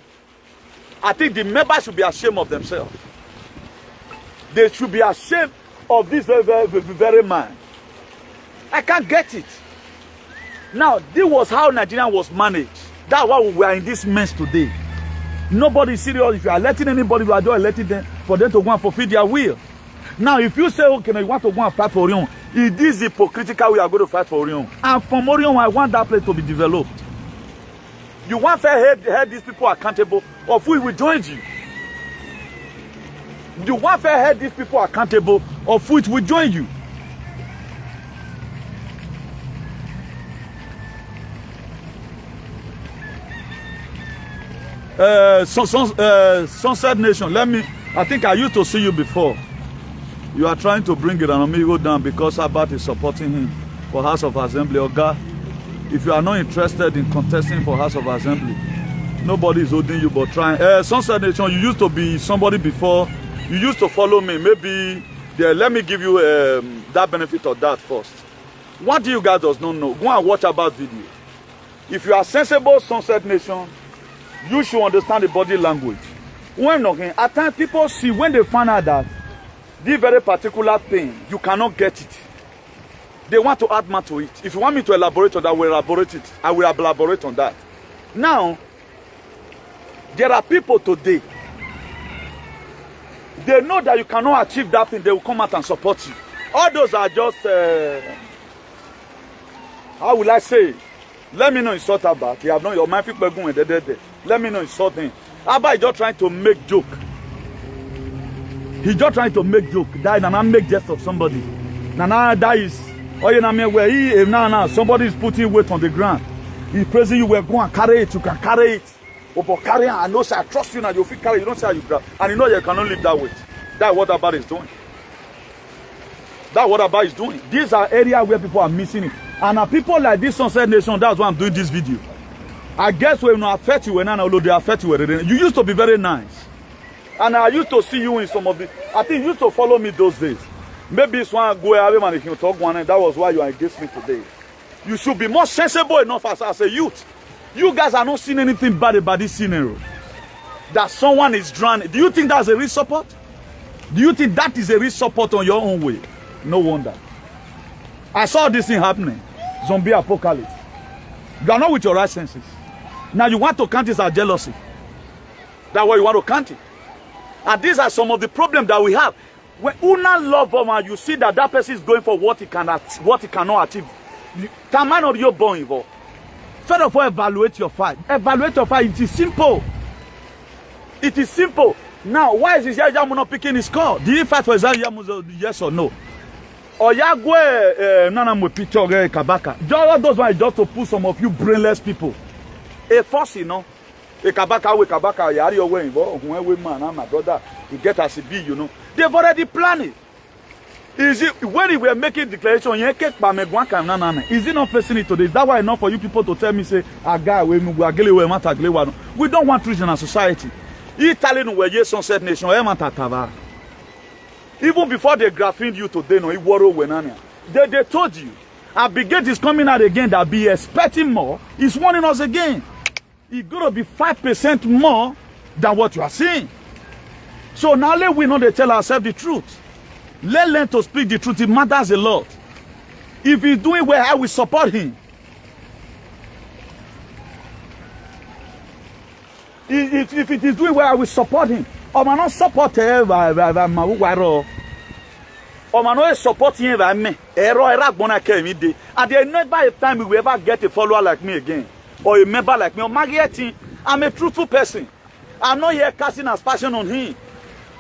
[SPEAKER 1] I think the members should be ashamed of themselves. They should be ashamed of this very man. I can't get it. Now, this was how Nigeria was managed. That's why we are in this mess today. Nobody is serious. If you are letting anybody, you are just letting them for them to go and fulfill their will. Now, if you say, okay, you want to go and fight for Orion, it is hypocritical we are going to fight for Orion. And from Orion, I want that place to be developed. You want to hold these people accountable, of who will join you. You want to hold these people accountable, of which will join you. Sunset Nation, I think I used to see you before. You are trying to bring it on me go down because Abat is supporting him for House of Assembly. Or God, if you are not interested in contesting for House of Assembly, nobody is holding you but trying. Sunset Nation, you used to be somebody before. You used to follow me. Maybe let me give you that benefit of that first. What do you guys does not know? Go and watch Abat video. If you are sensible, Sunset Nation, you should understand the body language. When at times people see when they find out that this very particular thing, you cannot get it. They want to add more to it. If you want me to elaborate on that, I will elaborate it. I will elaborate on that. Now, there are people today, they know that you cannot achieve that thing, they will come out and support you. All those are just, how will I say, let me know insult Abba. You have known your mind, people going there. Let me know insult him. Abba is just trying to make joke. He's just trying to make joke. That Nana make jest of somebody. Nana that is. Oh, you know where he now somebody is putting weight on the ground. He's praising you. We're going to carry it. You can carry it. Oh, but carry it. I know, sir. I trust you now. You feel carry. You don't say how you grab. And you know you cannot live that weight. That's what Abba is doing. That's what Abba is doing. These are areas where people are missing it. And people like this Sunset Nation, that's why I'm doing this video. I guess when you affect you, although they affect you, you used to be very nice. And I used to see you in some of the, I think you used to follow me those days. Maybe it's one go away man if you talk one, and that was why you are against me today. You should be more sensible enough as a youth. You guys are not seeing anything bad about this scenario. That someone is drowning. Do you think that's a real support? Do you think that is a real support on your own way? No wonder. I saw this thing happening. Zombie apocalypse. You are not with your right senses. Now you want to count this as jealousy. That's why you want to count it. And these are some of the problems that we have. When una love woman, you see that person is going for what he cannot achieve. Taman or your born involved. First of all, evaluate your fight. Evaluate your fight. It is simple. It is simple. Now, why is Yamu not picking his call? Did he fight for Yamu? Yes or no? Or Yagwe Nanamu picture Kabaka. Just those ones just to put some of you brainless people. A force, you know. A Kabaka with Kabaka, Yari away, when man, my brother, to get us a B, you know. They've already planned it. Is it when we were making declaration, is it not facing it today? Is that why enough for you people to tell me, say, we don't want treason in society? Italy no were Sunset Nation. Even before they graphined you today, no, they told you. And Brigade is coming out again that be expecting more. He's warning us again. It's going to be 5% more than what you are seeing. So now let we know they tell ourselves the truth. Let's learn to speak the truth. It matters a lot. If he's doing well, I will support him. If it is doing well, I will support him. Or man not support him or man not support him by me. And there never a time we will ever get a follower like me again. Or a member like me. I'm a truthful person. I'm not here casting aspersion on him.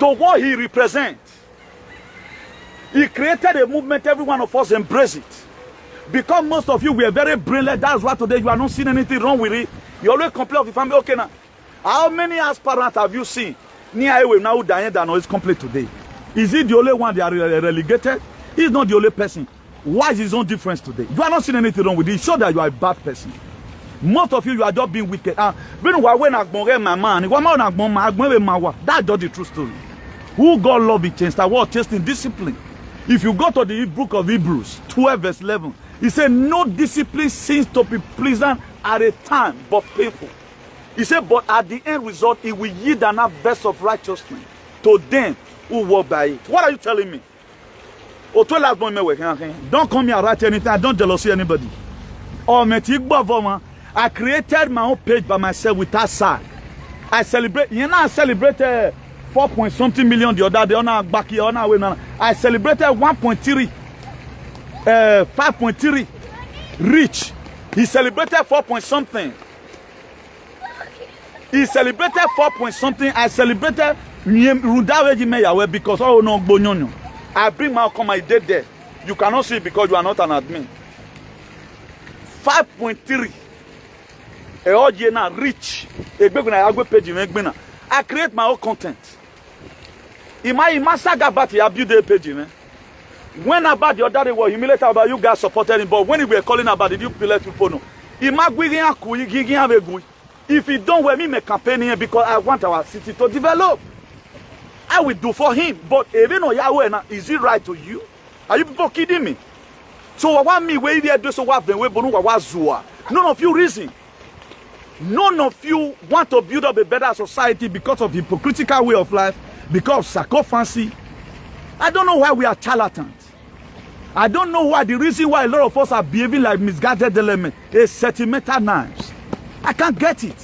[SPEAKER 1] To what he represents. He created a movement, every one of us embrace it. Because most of you were very brilliant, that's why today you are not seeing anything wrong with it. You always complain of the family. Okay now, how many aspirants have you seen? Now Diana is complete today. Is he the only one they are relegated? He's not the only person. Why is his own difference today? You are not seeing anything wrong with it. It shows that you are a bad person. Most of you are just being wicked. That's just the true story. Who God love it changed. That word tasting discipline. If you go to the book of Hebrews 12 verse 11, he said, no discipline seems to be pleasant at a time, but painful. He said, but at the end result, it will yield an harvest of righteousness to them who walk by it. What are you telling me? Don't come here and write anything. I don't jealousy anybody. I created my own page by myself without SAG. I celebrate. You know, I celebrated 4 point something million the other day. I celebrated 1.3, 5.3 reach. He celebrated 4 point something. He celebrated 4 point something. I celebrated because oh no, I bring my come. I did there. You cannot see it because you are not an admin. 5.3. Rich. I create my own content. I build a page. When about the other day was humiliated about you guys supported him, but when we were calling about it, you let people know. If he don't wear me, make campaign here because I want our city to develop. I will do for him. But even though Yahweh, is it right to you? Are you people kidding me? So I want me where they do so what the way none of you reason. None of you want to build up a better society because of hypocritical way of life, because of sycophancy. I don't know why we are charlatans. I don't know why the reason why a lot of us are behaving like misguided elements is sentimental knives. I can't get it.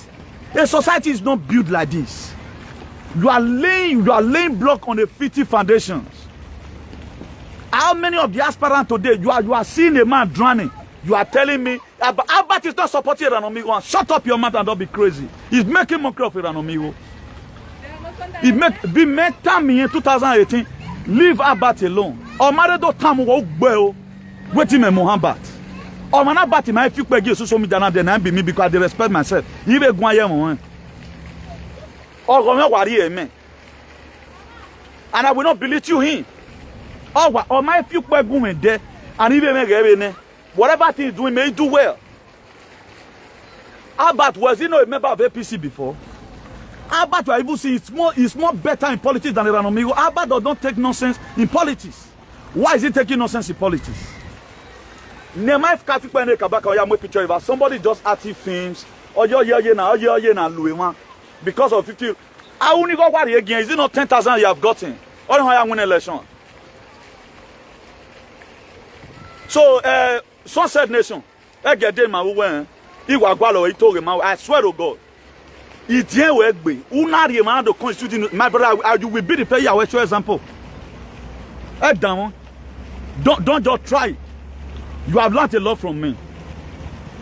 [SPEAKER 1] A society is not built like this. You are laying block on the fitty foundations. How many of the aspirants today you are seeing a man drowning? You are telling me Albert is not supporting Iranomigo. Shut up your mouth and don't be crazy. He's making mockery of Iranomigo. He made time in 2018. Leave Albert alone. Or married to Tamu Weo. Waiting me Muhammad. Or man Albert in my few peggy social media then I be me because I respect myself. You be going or worry man. And I will not belittle him. Or my few peggy there and even make whatever thing he's doing, may he do well. Albert, was he not a member of APC before? Albert, you even see, it's more better in politics than Iranomigo. Albert does not take nonsense in politics. Why is he taking nonsense in politics? Somebody just active films, or because of 50. I only go worry again. Is it not 10,000 you have gotten? Or how you win election? So, Sunset Nation, I get them my way. I swear to God. It's here where be. Unari man the constitution. My brother, you will be the player. What's your example? Don't just try. You have learned a lot from me.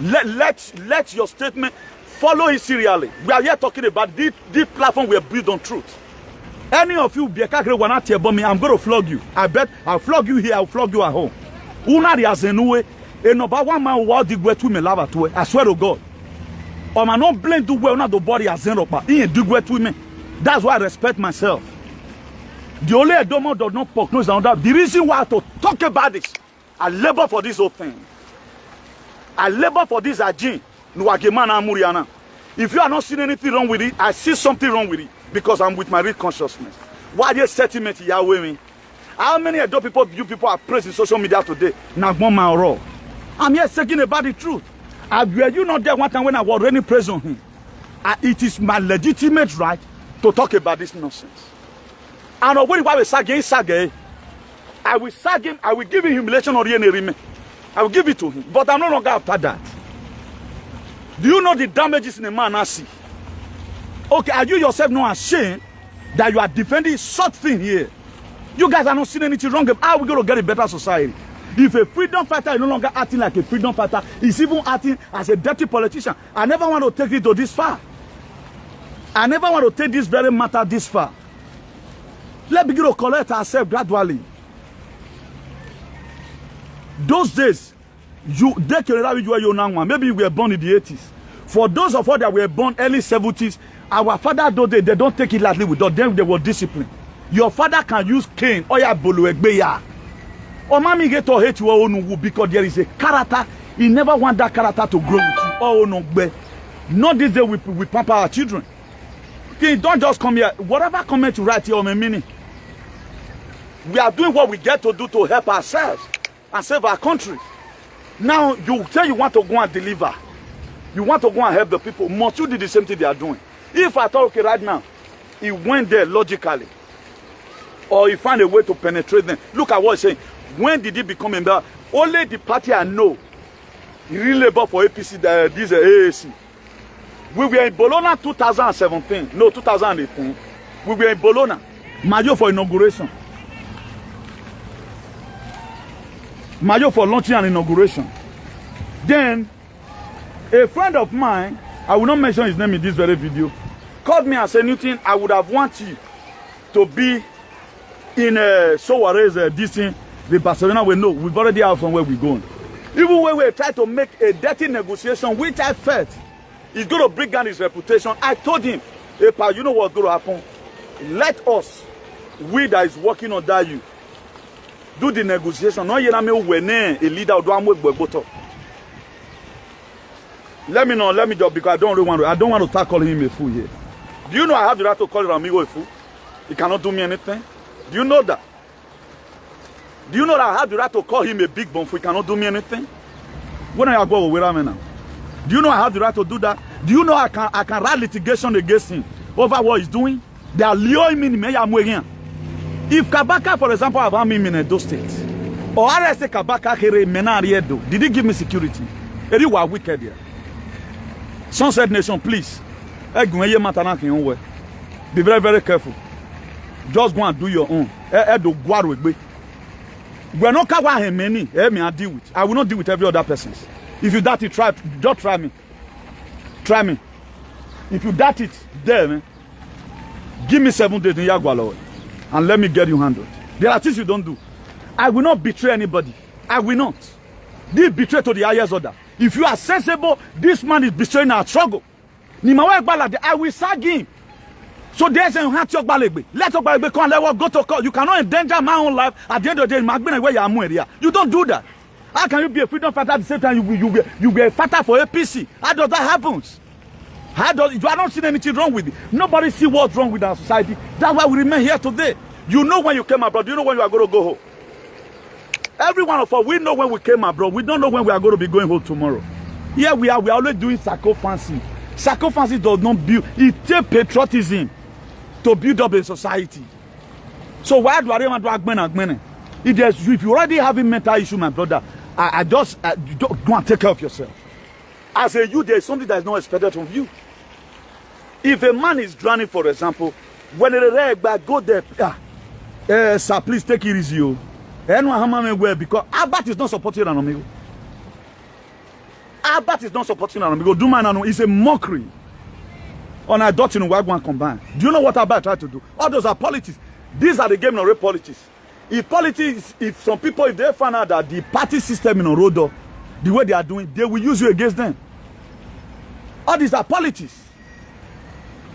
[SPEAKER 1] Let your statement follow it serially. We are here talking about this platform we are built on truth. Any of you be a about me, I'm going to flog you. I bet I'll flog you here. I'll flog you at home. Unari as a new way. And about one man who did go to me lava to it. I swear to God. Or man not blame do well not the body as zero, but he do go to me. That's why I respect myself. The only Edomo does not poke nose down that. The reason why I have to talk about this, I labor for this whole thing. I labor for this agenda. If you are not seeing anything wrong with it, I see something wrong with it. because I'm with my real consciousness. Why are you settlement Yahweh me? How many adult people you people are praising social media today? Now one man raw. I'm here saying about the truth. Were you not there one time when I was really praising him? It is my legitimate right to talk about this nonsense. And when I was sage, I will sag him, I will give him humiliation or any. I will give it to him. But I'm no longer after that. Do you know the damages in a man I see? Okay, are you yourself not ashamed that you are defending such thing here? You guys are not seeing anything wrong. How are we going to get a better society? If a freedom fighter is no longer acting like a freedom fighter, he's even acting as a dirty politician. I never want to take it to this far. I never want to take this very matter this far. Let's begin to collect ourselves gradually. Those days, maybe you were born in the 80s. For those of us that were born early 70s, our father those days, they don't take it lightly with us. Then they were disciplined. Your father can use cane or ya bolu egbeya. Or mommy get to hate you own because there is a character. He never want that character to grow with you. Oh no, not this day we pamper our children. Okay, don't just come here. Whatever comment you write here on a meaning. We are doing what we get to do to help ourselves and save our country. Now you say you want to go and deliver. You want to go and help the people. Must you do the same thing they are doing? If I thought, okay, right now, he went there logically, or he found a way to penetrate them. Look at what he's saying. When did he become a member? Only the party I know, he really labor for APC, this AAC. We were in Bologna 2017. No, 2018. We were in Bologna. Mayo for inauguration. Mayo for launching an inauguration. Then, a friend of mine, I will not mention his name in this very video, called me and said, Newton, I would have wanted you to be in Soares, this thing, the Barcelona. We know, we've already have somewhere we're going. Even when we try to make a dirty negotiation, which I felt is going to bring down his reputation, I told him, hey, pa, you know what's going to happen? Let us, we that is working under you, do the negotiation. No, you know, when a leader or do I'm let me know, because I don't want to start calling him a fool here. Do you know I have the right to call Ramigo a fool? He cannot do me anything. Do you know that? Do you know that I have the right to call him a big bum fool? He cannot do me anything. When I go with Rami now, do you know I have the right to do that? Do you know I can write litigation against him over what he's doing? They are luring me. If Kabaka, for example, have me in Edo State, or RSA Kabaka here Menariedo, did he give me security? It was wicked here. Sunset Nation, please. Be very, very careful. Just go and do your own. We're not covering many. I deal with. I will not deal with every other person. If you doubt it, just try me. Try me. If you doubt it, there, man, give me 7 days in Yagwalo and let me get you handled. There are things you don't do. I will not betray anybody. I will not. This betray to the highest order. If you are sensible, this man is betraying our struggle. I will sag him. So there's a let go to court. You cannot endanger my own life at the end of the day. You don't do that. How can you be a freedom fighter at the same time you be a fighter for APC? How does that happen? You are not seeing anything wrong with it. Nobody see what's wrong with our society. That's why we remain here today. You know when you came abroad. You know when you are going to go home. Every one of us, we know when we came abroad. We don't know when we are going to be going home tomorrow. Here we are always doing psychophancy. Psychophancy does not build. It takes patriotism to build up a society. So why do I want to act? If you already have a mental issue, my brother, I just go and take care of yourself. As a youth, there is something that is not expected from you. If a man is drowning, for example, when they go there, sir, please take it easy. Because Albert is not supporting an amigo. Albert is not supporting an amigo. Do man, it's a mockery. On a dot in Wagwan combined. Do you know what Albert tried to do? All those are politics. These are the game of real politics. If some people, if they find out that the party system in Orodo, the way they are doing, they will use you against them. All these are politics.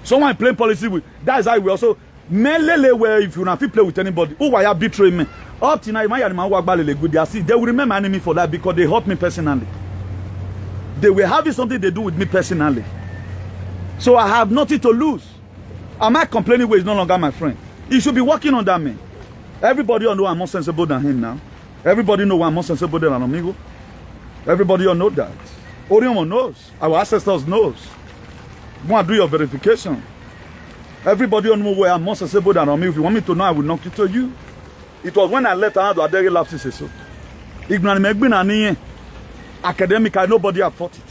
[SPEAKER 1] Someone playing policy with, that is how we also, where if you not play with anybody, who will betray me? Up to now, they will remain my enemy for that because they hurt me personally. They will have something they do with me personally. So I have nothing to lose. Am I complaining where he's no longer my friend? He should be working on that man. Everybody know I'm more sensible than him now. Everybody know I'm more sensible than an amigo. Everybody all know that. Orion knows. Our ancestors knows. Go and do your verification. Everybody know where I'm more sensible than amigo. If you want me to know, I will knock it to you. It was when I left Anado Adere lapses so. Academically, nobody have fought it.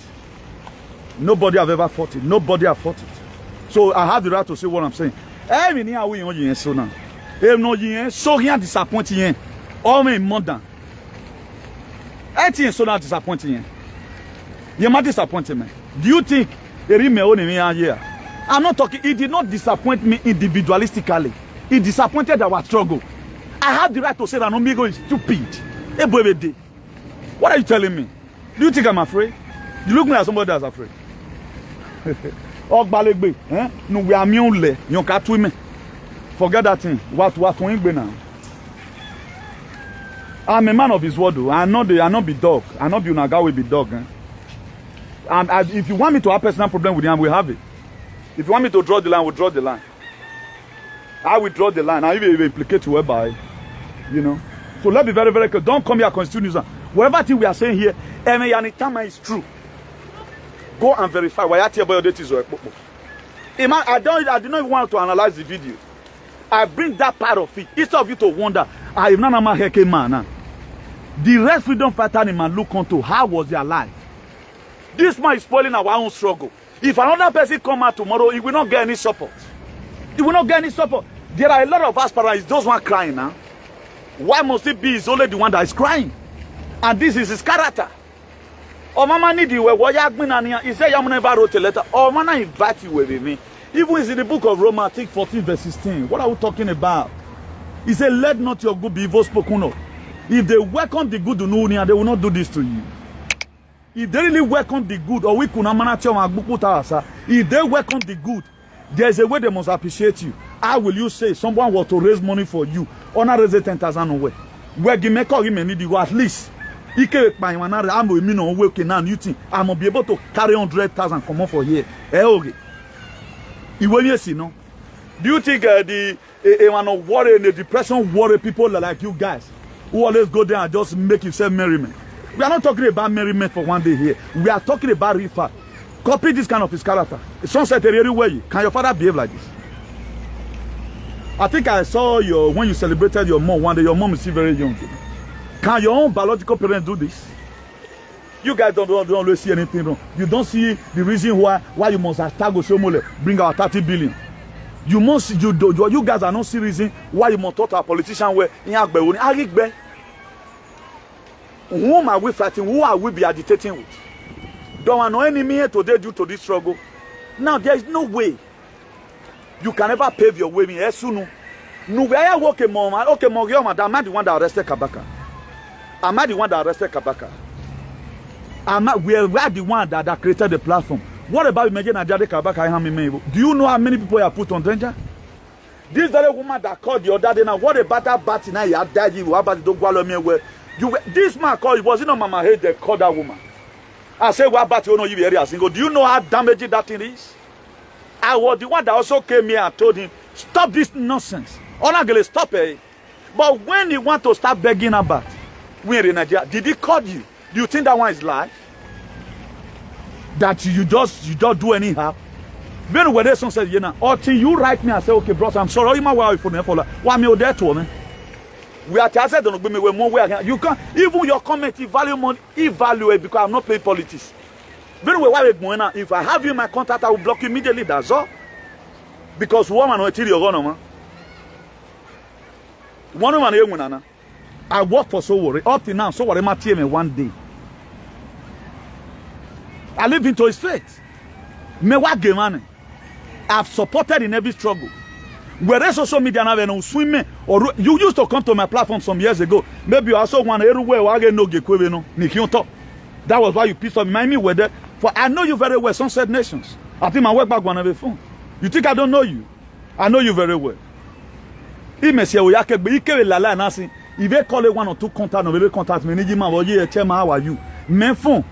[SPEAKER 1] Nobody have ever fought it. Nobody have fought it. So I have the right to say what I'm saying. Every year we on so now. No yen so here disappointing. All me modern. Everything so now disappointing. You might disappoint me. Do you think me only me here? I'm not talking. It did not disappoint me individualistically. It disappointed our struggle. I have the right to say that Omigo is stupid. What are you telling me? Do you think I'm afraid? You look me as somebody that's afraid. No, we are mule. You can't me. Forget that thing. What we now? I'm a man of his word. I not be dog. I not be unaga will be dog. And if you want me to have personal problem with him, we have it. If you want me to draw the line, we'll draw the line. I will draw the line. I will implicate whereby, you know. So let's be very, very clear. Don't come here constitute news. Whatever thing we are saying here, Emeyanitama is true. Go and verify why I tell about that is. I do not even want to analyze the video. I bring that part of it. Instead of you to wonder, I am not a heke man. The rest freedom fighter in man look onto how was their life. This man is spoiling our own struggle. If another person come out tomorrow, he will not get any support. He will not get any support. There are a lot of aspirants, those one crying now. Why must it be only the one that is crying? And this is his character. Oh, mama need you. He said, you never wrote a letter. Oh, man, I invite you with me. Even it's in the book of Romans, I think 14 verse 16. What are we talking about? He said, let not your good be evil spoken of. If they welcome the good, they will not do this to you. If they really welcome the good, or we could not if they welcome the good, there's a way they must appreciate you. How will you say someone was to raise money for you? Or not raise 10,000 away? Where you make all him need you at least. I'm going to be able to carry 100,000 come on for here. Okay. No? Do you think the worry and the depression worry people like you guys who always go there and just make yourself merriment? We are not talking about merriment for one day here. We are talking about Rifa. Copy this kind of his character. Sunset way. Can your father behave like this? I think I saw when you celebrated your mom one day. Your mom is still very young. Can your own biological parents do this? You guys don't always see anything wrong. You don't see the reason why you must attack Oshomole, bring out 30 billion. You guys are not see reason why you must talk to a politician where whom are we fighting? Who are we be agitating with? Don't want no enemy here today due to this struggle. Now there is no way you can ever pave your way in Esunu. No way I walk a mom. Okay, madam, am I the one that arrested Kabaka? Am I the one that arrested Kabaka? We are the one that created the platform. What about imagine Ajade Kabaka? Do you know how many people are put on danger? This very woman that called the other day now, what about that bat now? You have died, you about to go this man called, it wasn't on Mama Head, they called that woman. I said, what about you know you area single? Do you know how damaging that thing is? I was the one that also came here and told him, stop this nonsense. Onagele, stop it. But when he want to start begging about, we're in Nigeria, did he call you? Do you think that one is life? That you don't do anyhow? When the son said, you know, until you write me and say, okay, brother, I'm sorry, my wife for me. Why me there to me? We are said don't me one way. You can't even your comment evaluate because I'm not playing politics. Very well, if I have you in my contact, I will block you immediately. That's all. Because woman will tell you man. One woman, I work for so worry. Up to now, so worry my team one day. I live into his faith. Me what game man. I've supported in every struggle. Whereas social media now no swim or you used to come to my platform some years ago. Maybe you also want everywhere where I no get no. That was why you pissed off me with that. For I know you very well, Sunset Nations. I think my work back one of the phone. You think I don't know you? I know you very well. If me say we are lala nasi, if they call it 1 or 2 contact, no contact me. How are you? Men phone.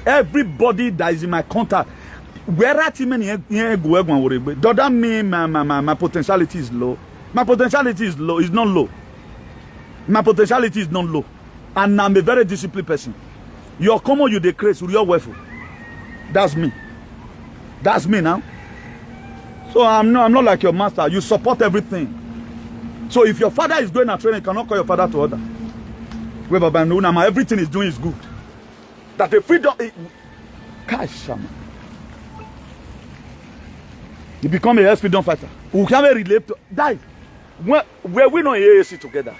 [SPEAKER 1] Everybody that is in my contact. where at him does that mean my potentiality is low? My potentiality is low. It's not low. My potentiality is not low. And I'm a very disciplined person. Your common you decrease with your wealth. That's me. That's me now. So I'm not like your master. You support everything. So if your father is going to training, you cannot call your father to order. Everything is doing is good. That the freedom cash. You become a freedom fighter. Who can relate to die. Where we know AAC together.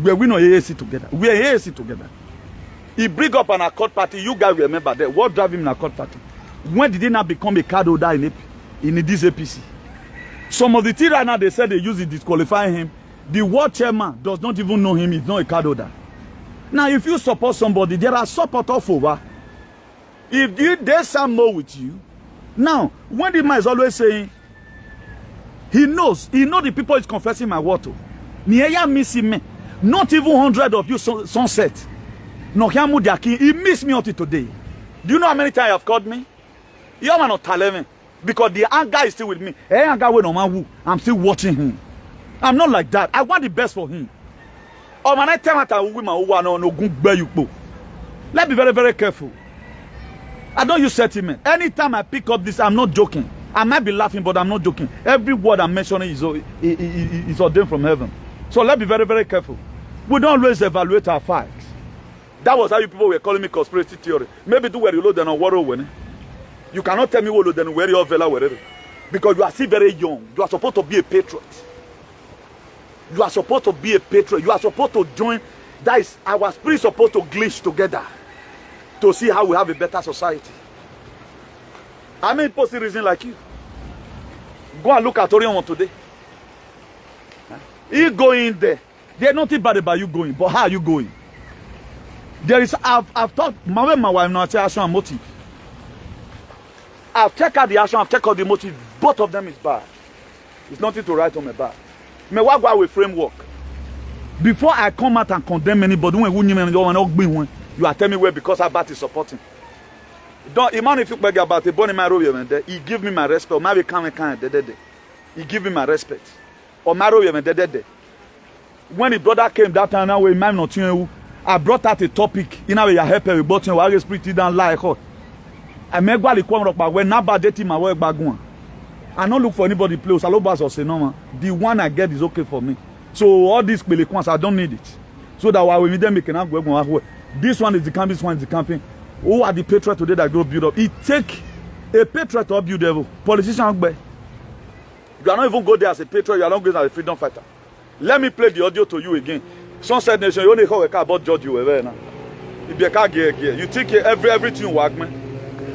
[SPEAKER 1] Where we know AAC together. We are AAC together. He bring up an Accord party. You guys remember that. What drive him in Accord party? When did he not become a card holder in this APC? Some of the things right now they said they use it disqualifying him. The world chairman does not even know him. He's not a card holder. Now, if you support somebody, there are supporters over. If they sound more with you, now when the man is always saying, he knows the people is confessing my word to. Not even 100 of you sunset. No, he missed me until today. Do you know how many times you have called me? You are not telling me. Because the anger is still with me. I'm still watching him. I'm not like that. I want the best for him. Let's be very, very careful. I don't use sentiment. Anytime I pick up this, I'm not joking. I might be laughing, but I'm not joking. Every word I'm mentioning is ordained from heaven. So let's be very, very careful. We don't always evaluate our facts. That was how you people were calling me conspiracy theory. Maybe do where you load and on what when. You cannot tell me what then where you're vela wherever. Because you are still very young. You are supposed to be a patriot. You are supposed to be a patriot. You are supposed to join. That is our spirit supposed to glitch together to see how we have a better society. I mean, posting reason like you. Go and look at Orion today. You go in there. There's nothing bad about you going, but how are you going? There is. I've thought my wife not action and motive. I've checked out the action, I've checked out the motive. Both of them is bad. It's nothing to write on my back. Me what go with framework. Before I come out and condemn anybody, you are telling me where because Abat is supporting. Don't even if you beg about a bonny marrow, he give me my respect. Or maybe he give me my respect. Or marrow when the brother came that time, now we might not you. I brought out a topic. In a way, I help everybody. I just pretty down like her. I make what the come up when nobody dating my work back one. I don't look for anybody close. I love us or say no man. The one I get is okay for me. So all these pelikuans, I don't need it. So that while we meet them, we cannot go. This one is the camping, this one is the camping. Who are the patriots today that go build up? It take a patriot to build level. Politician, you are not even go there as a patriot. You are not going as a freedom fighter. Let me play the audio to you again. Sunset Nation, you only hear about George you ever now. If you can't get you think everything you work, man.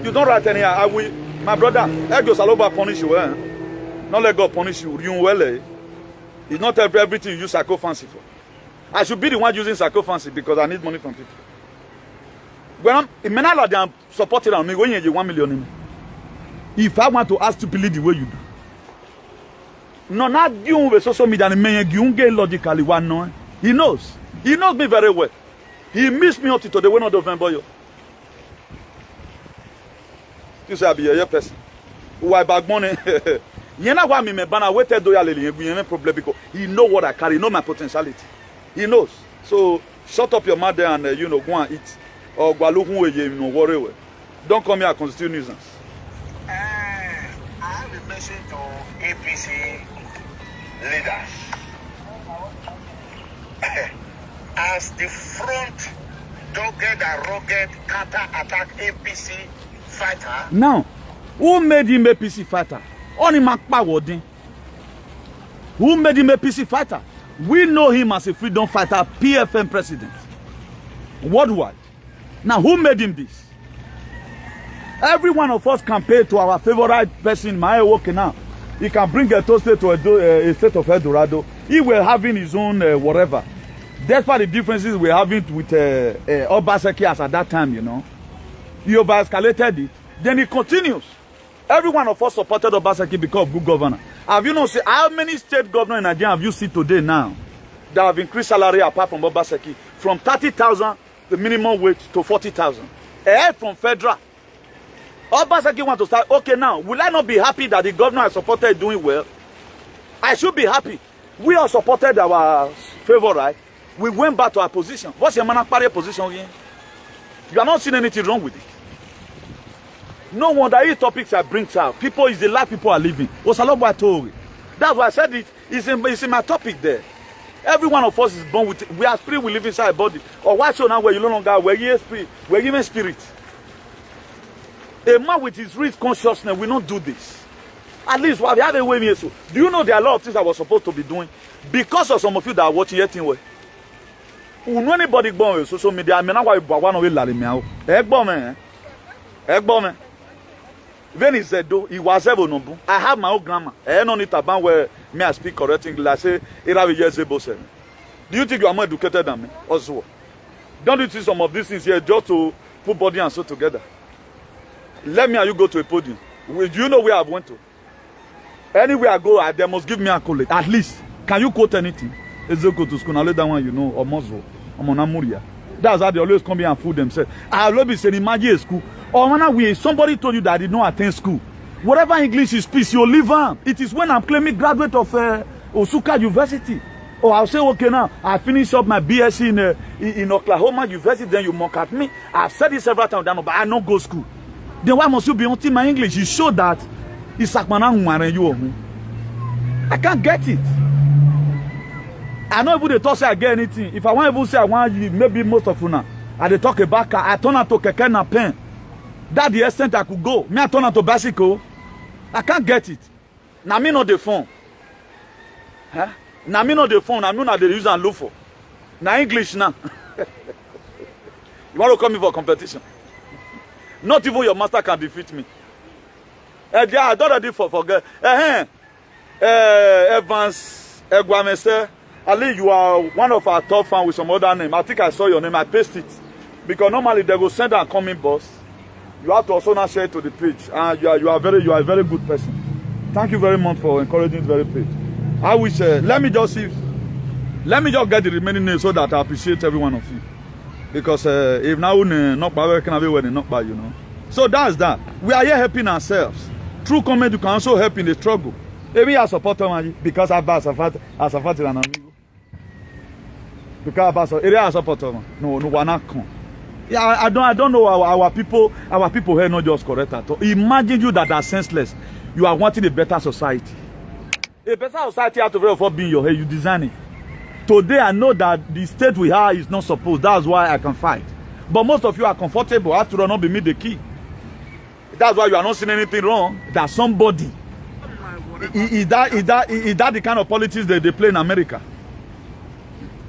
[SPEAKER 1] You don't write any. I will, my brother. Let God Saloba punish you. Not let God punish you. You well. It's not everything you use psycho fancy for. I should be the one using psycho fancy because I need money from people. When I'm supporting on me, when you 1 million. If I want to ask to believe the way you do. No, not you with social media and you get logically one no. He knows. He knows me very well. He missed me up to the one of November. You say I be a person. Why bag money? You know why me banner waited do ya problem because he know what I carry, he know my potentiality. He knows. So shut up your mouth there and go and eat. Or go look who you worry. Don't come here and constitute nuisance.
[SPEAKER 2] I have a message to APC leaders. As the front dogged and rugged counter-attack APC fighter.
[SPEAKER 1] Now, who made him APC fighter? Only Makpa Wodin. Who made him APC fighter? We know him as a freedom fighter, PFM president. Worldwide. Now, who made him this? Every one of us can pay to our favorite person, my work now. He can bring a toast to a state of El Dorado. He will having his own whatever. That's why the differences we're having with Obaseki as at that time, He over-escalated it. Then he continues. Every one of us supported Obaseki because of good governor. Have you not seen how many state governors in Nigeria have you seen today now that have increased salary apart from Obaseki? From 30,000, the minimum wage, to 40,000. From federal. Obaseki want to start. Okay, now, will I not be happy that the governor I supported doing well? I should be happy. We all supported our favorite. We went back to our position. What's your managerial position again? You are not seeing anything wrong with it. No wonder these topics I bring out. People is the life people are living. What's a lot about Tory? That's why I said it. It's in my topic there. Every one of us is born with. We are spirit. We live inside a body. Or why so now where you no longer we're given spirit? We're given spirit. A man with his rich consciousness will not do this. At least while they have a way me so. Do you know there are a lot of things I was supposed to be doing because of some of you that are watching yet anyway? Who know anybody born with social media? I mean, now why one of you lari me out? Egbo man. When he said though, he was ever no. I have my own grammar. I don't need to ban where me I speak correct English. I say it have a years ago. Do you think you are more educated than me? Also, don't you see some of these things here just to put body and soul together? Let me and you go to a podium. Do you know where I went to? Anywhere I go, they must give me a college. At least, can you quote anything? Ezeko to school, now let that one you know, or Mozo, or Monamuria. That's how they always come here and fool themselves. I always be saying, imagine a school. Or when somebody told you that I did not attend school. Whatever English you speak, you live on. It is when I'm claiming graduate of Osuka University. Or I'll say, okay, now I finished up my BSc in Oklahoma University. Then you mock at me. I've said it several times, but I don't go to school. Then why must you be on my English? You show that it's you. I can't get it. I don't even talk say I get anything. If I want to say I want you, maybe most of you now. I they talk about car. I turn out to keke na pen. That's the extent I could go. Me I turn out to bicycle. I can't get it. Now me not the phone. Huh? Now me not the phone. Now me not the use and look for. Now English now. You want to come in for competition? Not even your master can defeat me. I don't already forget. Evans Egwamese. Ali, you are one of our top fans with some other name. I think I saw your name. I pasted it. Because normally they will send and come in boss. You have to also now share it to the page. And you are a very good person. Thank you very much for encouraging the very page. I wish let me just get the remaining names so that I appreciate every one of you. Because if now not by can have it not by you know. So that's that. We are here helping ourselves. Through comment you can also help in the struggle. Maybe I support them because I support an amigo. Because I support them. No, one not come. Yeah, I don't know our people here not just correct at all. Imagine you that are senseless. You are wanting a better society. A better society out of very for being your head, you design it. Today I know that the state we are is not supposed. That's why I can fight. But most of you are comfortable. After all, not be me the key. That's why you are not seeing anything wrong. That somebody is that the kind of politics they play in America?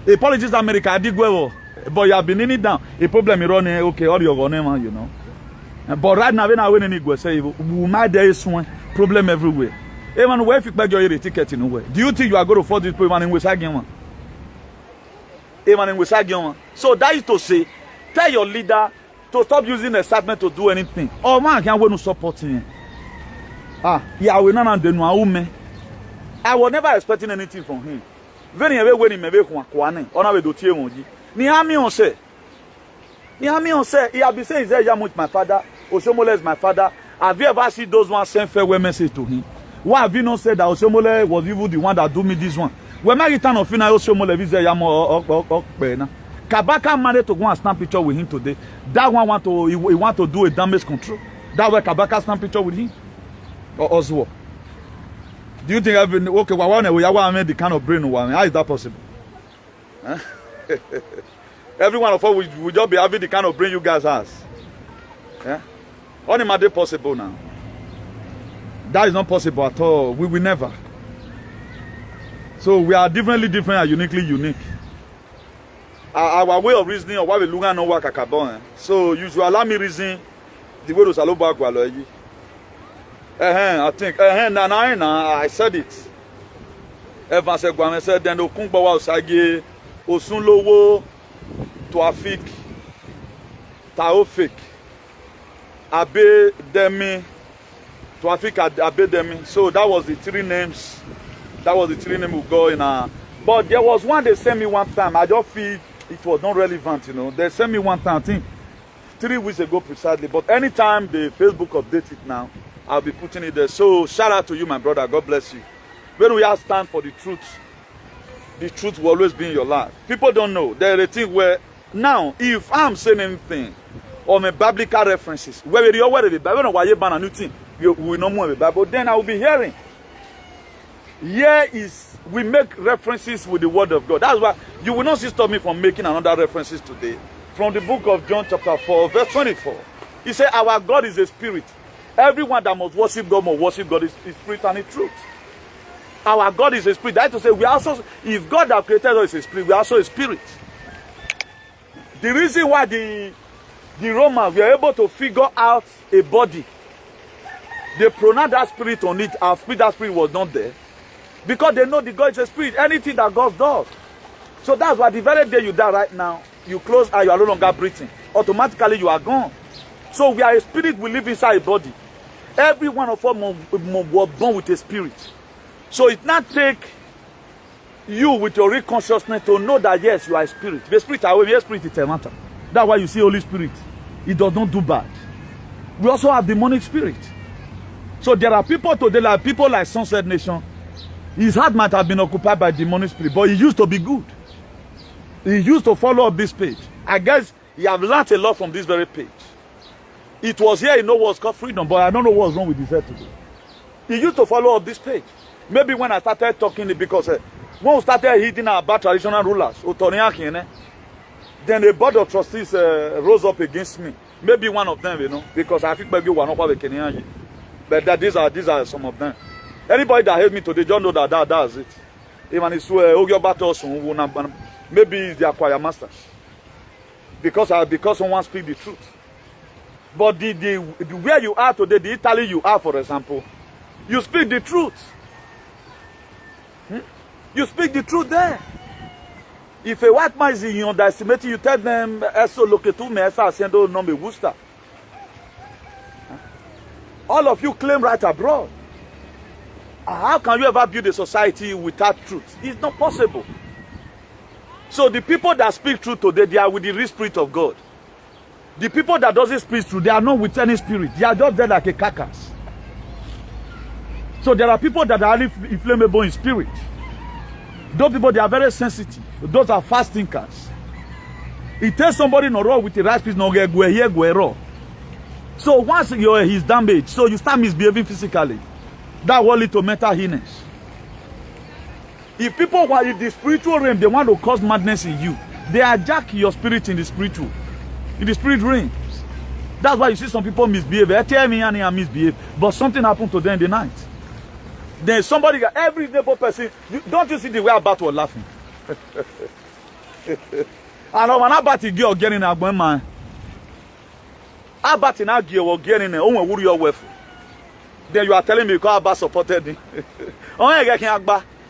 [SPEAKER 1] The politics in America, I did well. But you have been in it down. A problem is running, okay, all your name, you know. But right now, when I win any go say, we might there is one problem everywhere. Even where if you buy your ticket in nowhere. Do you think you are going to force this people in Wisagin? Even in Wisagin. So that is to say, tell your leader to stop using excitement to do anything. Oh man, can't wait to support him. Yeah, we not do no. I was never expecting anything from him. Very when he may be kwane. Ona we do tie monji. Ni hami on say. He have been saying he's there with my father. Oshomole is my father. Have you ever seen those ones send farewell message to him? Why have you not said that Oshomole was even the one that do me this one? When I return of final Oshomole visit Yamo Kabaka managed to go and snap picture with him today. That one he want to do a damage control. That way Kabaka snap picture with him. Or Oswald. Do you think I've been okay? I made the kind of brain one. How is that possible? Huh? Every one of us will just be having the kind of brain you guys has. Yeah? Only my day possible now. That is not possible at all. We will never. So we are differently different and uniquely unique. Our way of reasoning or why we look at no work at so you should allow me reason the way to Saloba Gualoyi. I think I said it. Evans Egwame said then Okungbawa Osage Osunlowo Tuafik Taofik Abe Demi Tuafik Abe Demi. So that was the three names. That was the three names we go in. But there was one they sent me one time. I just feel it was not relevant, you know. They sent me one time. I think 3 weeks ago precisely, but anytime the Facebook updates it now, I'll be putting it there. So shout out to you, my brother. God bless you. When we are stand for the truth will always be in your life. People don't know. There's a thing where now, if I'm saying anything or my biblical references, where the Bible, why you ban a new thing, we will not move the Bible. Then I will be hearing. Here is we make references with the word of God. That's why you will not stop me from making another references today. From the book of John chapter 4, verse 24. He said, our God is a spirit. Everyone that must worship God is spirit and in truth. Our God is a spirit. That is to say, we also, if God that created us is a spirit, we are also a spirit. The reason why the Romans were able to figure out a body, they pronounced that spirit on it, our spirit, that spirit was not there. Because they know the God is a spirit. Anything that God does. So that's why the very day you die right now, you close eye, you are no longer breathing. Automatically you are gone. So we are a spirit, we live inside a body. Every one of us was born with a spirit. So it not take you with your real consciousness to know that yes, you are a spirit. The spirit, however, spirit is a matter. That's why you see Holy Spirit. It does not do bad. We also have demonic spirit. So there are people today, like people like Sunset Nation. His heart might have been occupied by demonic spirit, but he used to be good. He used to follow up this page. I guess he have learned a lot from this very page. It was here, you know what's called freedom, but I don't know what's wrong with his head today. He used to follow up this page. Maybe when I started talking, because when we started hitting about traditional rulers, then the board of trustees rose up against me. Maybe one of them, you know, because I think maybe you are not quite Kenyan. But these are some of them. Anybody that hates me today, don't know that that's it. Even it's maybe it's their choir masters. Because someone speaks the truth. But the where you are today, the Italy you are, for example, you speak the truth. You speak the truth there. If a white man is underestimating, you tell them, "Eso lo que tú me estás haciendo no me gusta." All of you claim right abroad. How can you ever build a society without truth? It's not possible. So the people that speak truth today, they are with the real spirit of God. The people that doesn't speak truth, they are not with any spirit. They are just there like a carcass. So there are people that are inflammable in spirit. Those people, they are very sensitive. Those are fast thinkers. It tells somebody no wrong with the right spirit, no get here, go wrong. So once he's damaged, so you start misbehaving physically. That will lead to mental illness. If people who are in the spiritual realm, they want to cause madness in you, they hijack your spirit in the spiritual, in the spirit realms. That's why you see some people misbehave. They tell me and misbehave, but something happened to them in the night. Then somebody, every neighbor person, don't you see the way about was laughing? And when about the girl getting a man, about in a girl or getting a own would your wife. Then you are telling me because Abba supported me.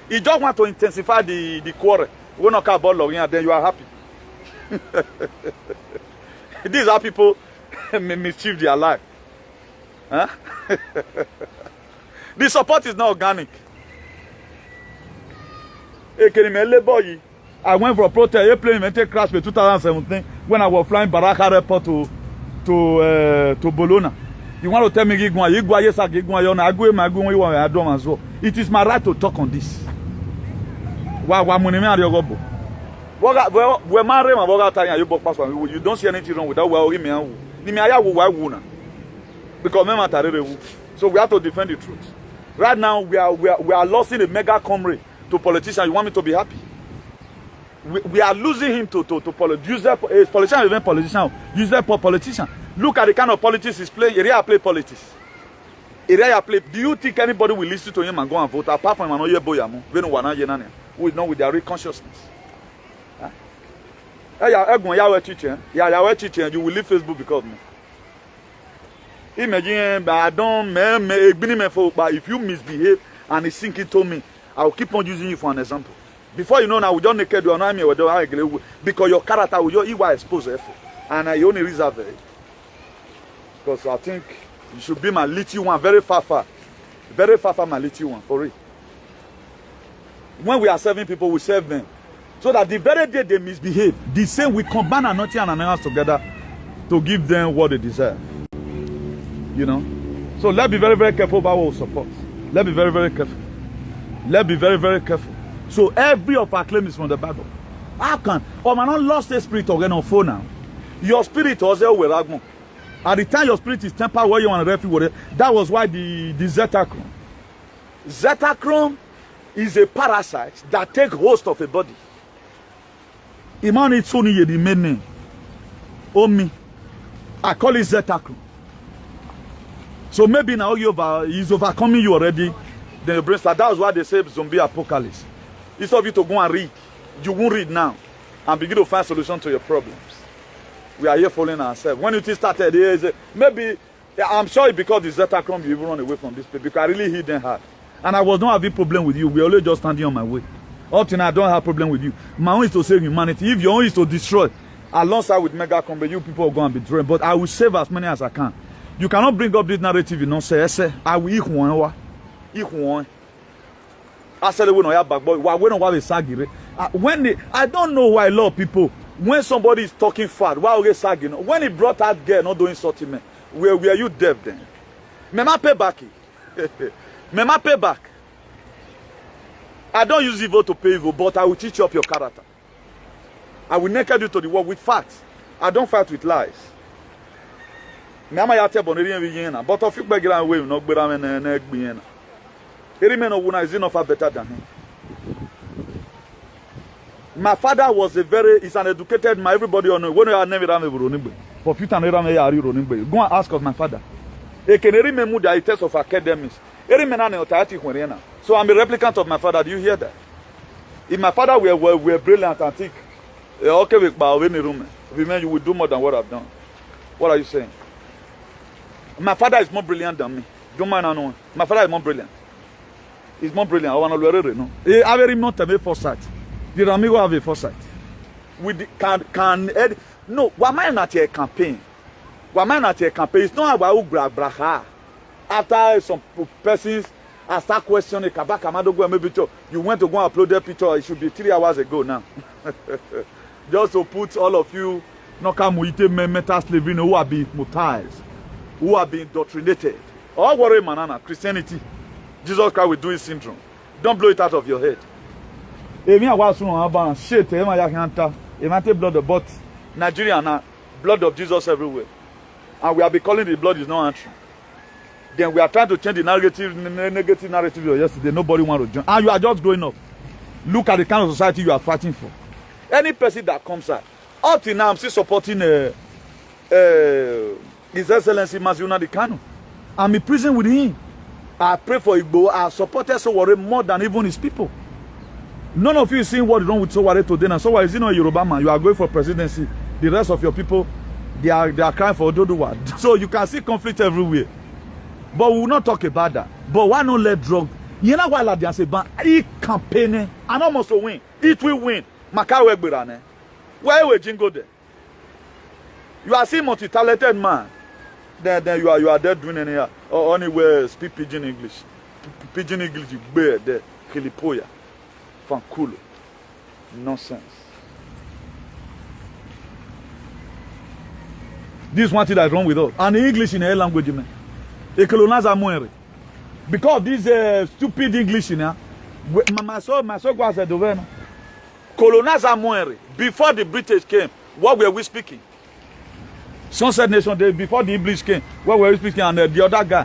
[SPEAKER 1] He just want to intensify the quarrel. We're not about logging, then you are happy. These are people mischief their life. Huh? The support is not organic. I went for a protest. Airplane crash in 2017 when I was flying Baraka Airport to Bologna. You want to tell me it is my right to talk on this. You don't see anything wrong with that. Because so we have to defend the truth. Right now we are losing a mega comrade to politicians. You want me to be happy? We are losing him to politician. Look at the kind of politics he's playing. Area play politics. Area play. Do you think anybody will listen to him and go and vote? Apart from Manoye Boyamu, who is not with their real consciousness. You will leave Facebook because of me. Imagine, but if you misbehave and it's sinking to me, I will keep on using you for an example. Before you know, now we don't naked you me because your character will you are exposed, and I only reserve it. Because I think you should be my little one, very far, my little one, for real. When we are serving people, we serve them. So that the very day they misbehave, the same we combine anointing and anointing together to give them what they deserve. You know? So let's be very, very careful about what we support. Let's be very, very careful. Let's be very, very careful. So every of our claim is from the Bible. How can? Oh man, not lost the spirit again on phone now. Your spirit was there with Agmo. At the time your spirit is tempered where you want to refuge. That was why the Zetachrome. Zetachrome is a parasite that takes host of a body. Iman it's only the main name. Omi. I call it Zetachrome. So maybe now he's overcoming you already. Then your brain start. That's why they say zombie apocalypse. It's of you to go and read. You won't read now and begin to find solution to your problems. We are here following ourselves. When it started, maybe I'm sure it's because the Zetachrome you even run away from this place because I really hit them hard. And I was not having problem with you. We always just standing on my way. Up to now, I don't have problem with you. My own is to save humanity. If your own is to destroy, alongside with Mega Combat, you people are going to be drained. But I will save as many as I can. You cannot bring up this narrative, you know, say, I will eat one. I said, we don't have back, but we don't have a saggy. I don't know why a lot of people, when somebody is talking fat, why we sagging? When he brought that girl not doing something, man, were you deaf then? Mema pay back. Mema pay back. I don't use evil to pay evil, but I will teach you up your character. I will naked you to the world with facts. I don't fight with lies. But if you beg away, no better than an every man is enough better than him. My father was he's an educated man. Everybody on when you are never for future go and ask of my father. He can remember the test of academics. So I'm a replicant of my father. Do you hear that? If my father were brilliant and think, okay, you will do more than what I've done. What are you saying? My father is more brilliant than me. Don't mind, I know. My father is more brilliant. He's more brilliant. I want to learn, no. I very not have a foresight. Did amigo have a foresight? No, why am I not a campaign? Why am I not a campaign? It's not about braha. After some persons I start questioning maybe you went to go and upload that picture, it should be 3 hours ago now. Just to put all of you mental slavery who have been hypnotized, who have been indoctrinated. All worry manana, Christianity. Jesus Christ will do his syndrome. Don't blow it out of your head. Shit, but Nigeria now, blood of Jesus everywhere. And we have been calling the blood is not answering. Then we are trying to change the negative narrative of yesterday. Nobody wants to join. And you are just growing up. Look at the kind of society you are fighting for. Any person that comes out, up till now, I'm still supporting His Excellency Maziuna Kanu. I'm in prison with him. I pray for Igbo. I supported Sowore more than even his people. None of you is seeing what is wrong with Sowore today. Now, Sowore is not a Yoruba man. You are going for presidency. The rest of your people, they are crying for Ododuwa. So you can see conflict everywhere. But we will not talk about that. But why not let drug? You know why Ladian say, but he campaign and almost win. It will win. Makawe Birane. Where will Jingo there? You are seeing multi-talented man. Then you are there doing any or anywhere speak pidgin English. Pidgin English you bear there. Kilipoya. Fankulo. Nonsense. This is one thing that is wrong with us. And English in a language, man. Because this stupid English in here, my son was at the colonizer moere. Before the British came, what were we speaking? Sunset Nation Day, before the English came, what were we speaking? And the other guy,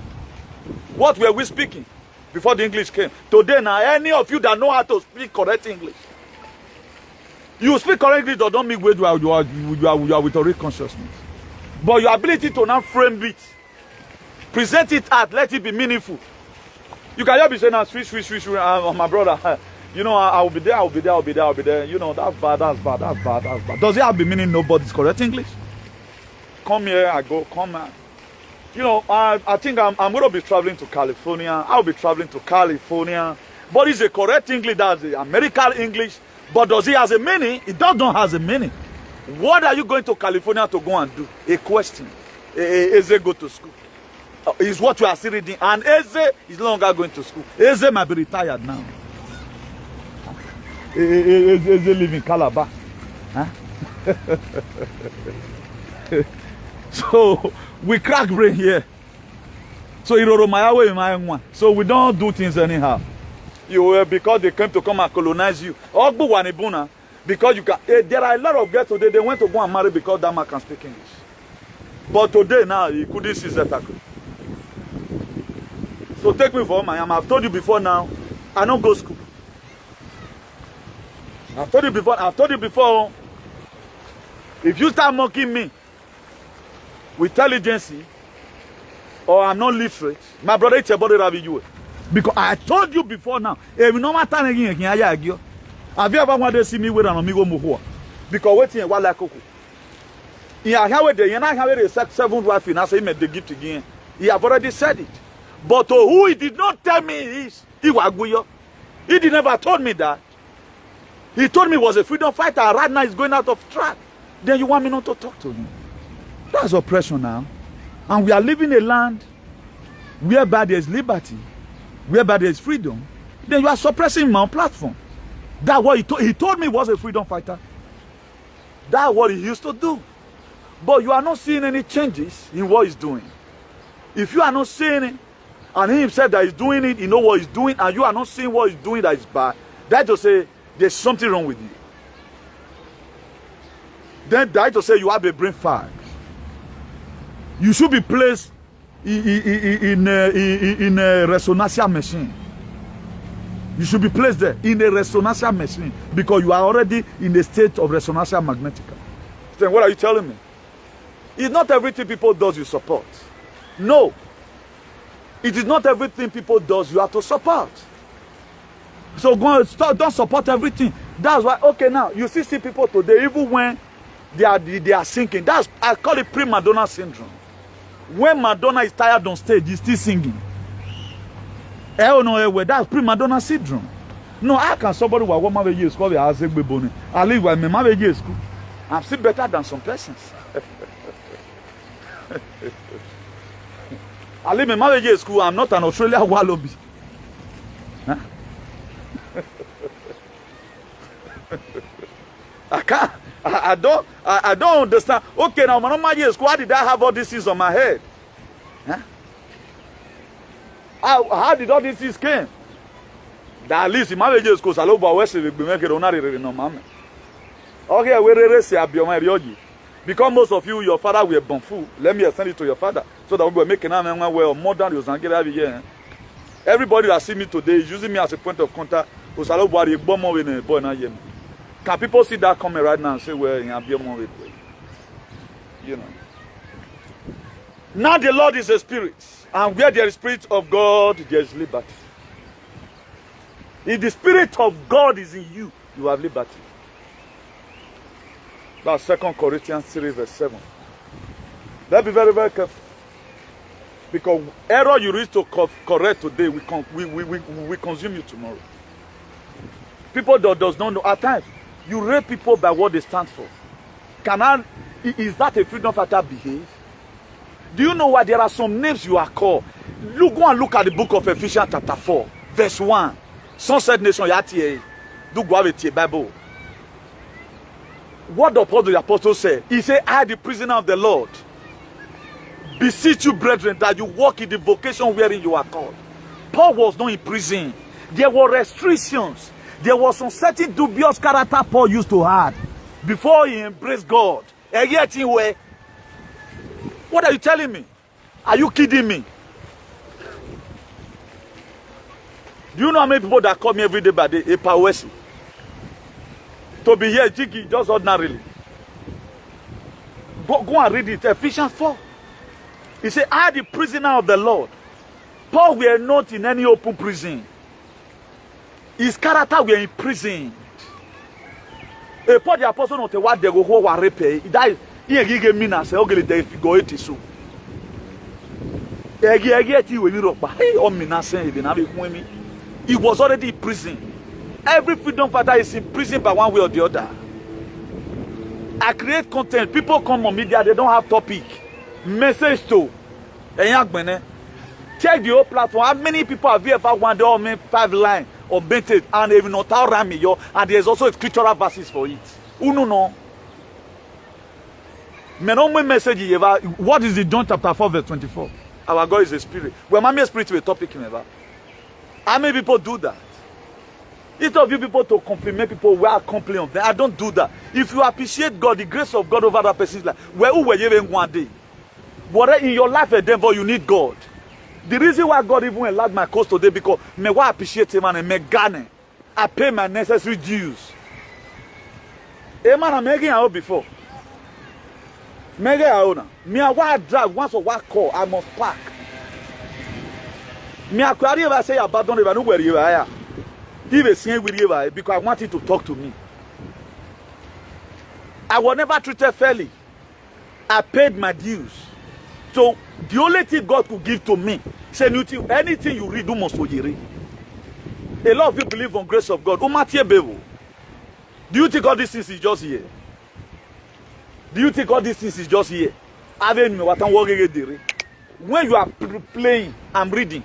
[SPEAKER 1] what were we speaking before the English came? Today now, any of you that know how to speak correct English, you speak correct English, don't mean where you are with a consciousness. But your ability to now frame it, present it out, let it be meaningful. You can just be saying, swish, my brother. You know, I will be there, I'll be there. You know, that's bad. Does it have the meaning nobody's correct English? Come here, I go, come here. You know, I think I'm going to be traveling to California. I'll be traveling to California. But it's a correct English, that's the American English. But does it have a meaning? It doesn't have a meaning. What are you going to California to go and do? A question. Eze go to school. Is what you are still reading. And Eze is no longer going to school. Eze might be retired now. Eze live in Calabar. Huh? So we crack brain here. So so we don't do things anyhow. Because they came to come and colonize you. Because you can. There are a lot of girls today, they went to go and marry because that man can speak English. But today now, he couldn't see Zetaku. So take me for my am. I've told you before now, I don't go school. I've told you before, if you start mocking me with intelligence, or I'm not literate, my brother, it's about to you. Because I told you before now, if no matter again, have you ever wanted to see me with an amigo muhua? Because waiting while like Coco. Yeah, how they and I have a seventh wife and I say made the gift again. He have already said it. But to who he did not tell me is Iwaguyo. He did never told me that. He told me he was a freedom fighter and right now he's going out of track. Then you want me not to talk to him? That's oppression now. And we are living in a land whereby there is liberty, whereby there is freedom. Then you are suppressing my platform. That's what he told me he was a freedom fighter. That's what he used to do. But you are not seeing any changes in what he's doing. If you are not seeing it, and he himself that is doing it, you know what he's doing, and you are not seeing what he's doing that is bad, that's to say there's something wrong with you. Then that's to say you have a brain fag. You should be placed in a resonancer machine. You should be placed there in a resonancer machine because you are already in a state of resonancer magnetica. Then what are you telling me? It's not everything people does you support. No. It is not everything people does you have to support. So don't support everything. That's why, okay, now, you see people today, even when they are sinking. I call it pre-Madonna syndrome. When Madonna is tired on stage, he's still singing. That's pre-Madonna syndrome. No, how can somebody who was my years call the house bone? I live with my years school. I'm still better than some persons. I live in my years school. I'm not an Australian wallaby. Huh? I don't understand. Okay, now my years school. Why did I have all these things on my head? Huh? How did all these things came? That at least in my years school, I love our West. We make it on our no mama. Okay, we say Abiyoma. Because most of you, your father were bonfu. Let me send it to your father so that we will make an well more than you. Everybody that see me today is using me as a point of contact. Can people see that coming right now and say, well, you know? Now the Lord is a spirit, and where there is spirit of God, there is liberty. If the spirit of God is in you, you have liberty. That's 2 Corinthians 3 verse 7. Let's be very, very careful. Because error you reach to correct today, we consume you tomorrow. People that does not know, at times, you rate people by what they stand for. Is that a freedom fighter behave? Do you know why there are some names you are called? Go and look at the book of Ephesians chapter 4, verse 1. Sunset Nation, do go with your Bible. What the apostle said? He said, I, the prisoner of the Lord, beseech you, brethren, that you walk in the vocation wherein you are called. Paul was not in prison. There were restrictions. There was some certain dubious character Paul used to have before he embraced God. And yet, what are you telling me? Are you kidding me? Do you know how many people that call me every day by the Epawesi? To be here, Jiggy, just ordinarily. Go and read it. Ephesians 4. He said, I, the prisoner of the Lord. Paul were not in any open prison. His character were in prison. Paul the apostle not what they go who repay. He died. He gave me now say, okay, they go it so. He was already in prison. Every freedom fighter is in prison by one way or the other. I create content. People come on media, they don't have topic. Message to. Check the whole platform. How many people have you ever won the 5 lines or baited and they will not around me? And there's also scriptural verses for it. Who no? Me no me message yeva. What is the John chapter 4 verse 24? Our God is a spirit. Well, my spirit will topic never. How many people do that? Instead of you people to compliment people, we are complaining of them. I don't do that. If you appreciate God, the grace of God over that person's life, where were you even one day? But in your life at Denver, you need God. The reason why God even allowed my course today because me why appreciate him and me Ghana. I pay my necessary dues. Hey man, I'm making out before. Mega owner. Me a wild drive once a while call, I must park. Me a query if I say about don't even know where you are. If a same with you because I want you to talk to me. I was never treated fairly. I paid my dues. So the only thing God could give to me, say anything you read, do must read. A lot of you believe on grace of God. Do you think all these things is just here? Do you think all these things is just here? When you are playing, I'm reading.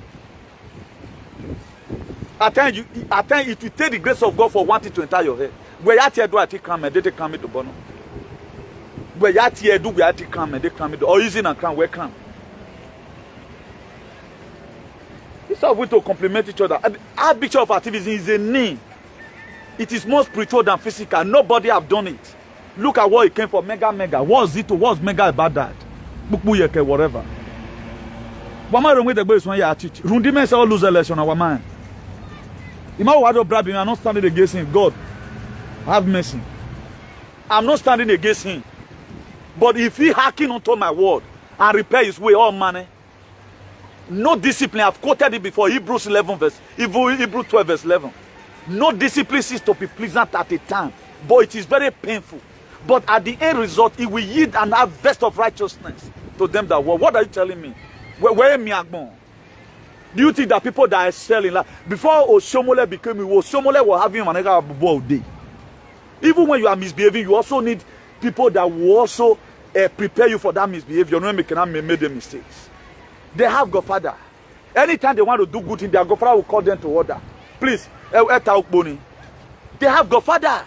[SPEAKER 1] At times, if you take the grace of God for wanting to enter your head, where you are do I take come and they take come to bono. Where you are do we are take come and they come to or using and come where come. It's a way to complement each other. Our picture of activism is a name. It is more spiritual than physical. Nobody have done it. Look at what it came for. Mega. What's it? What's mega about that? Whatever. Wama remwe the boys when you teach. Rundi men say all lose election our man. Imagine what brab me. I'm not standing against him. God, have mercy. I'm not standing against him. But if he hacking onto my word and repair his way, all money. No discipline. I've quoted it before. Hebrews 12 verse 11. No discipline seems to be pleasant at a time, but it is very painful. But at the end result, it will yield an harvest of righteousness to them that work. What are you telling me? Where am I going? Do you think that people that are selling, like before Oshomole became Oshomole was having an all day? Even when you are misbehaving, you also need people that will also prepare you for that misbehavior. No one can make the mistakes. They have Godfather. Anytime they want to do good thing, their Godfather will call them to order. Please, they have Godfather.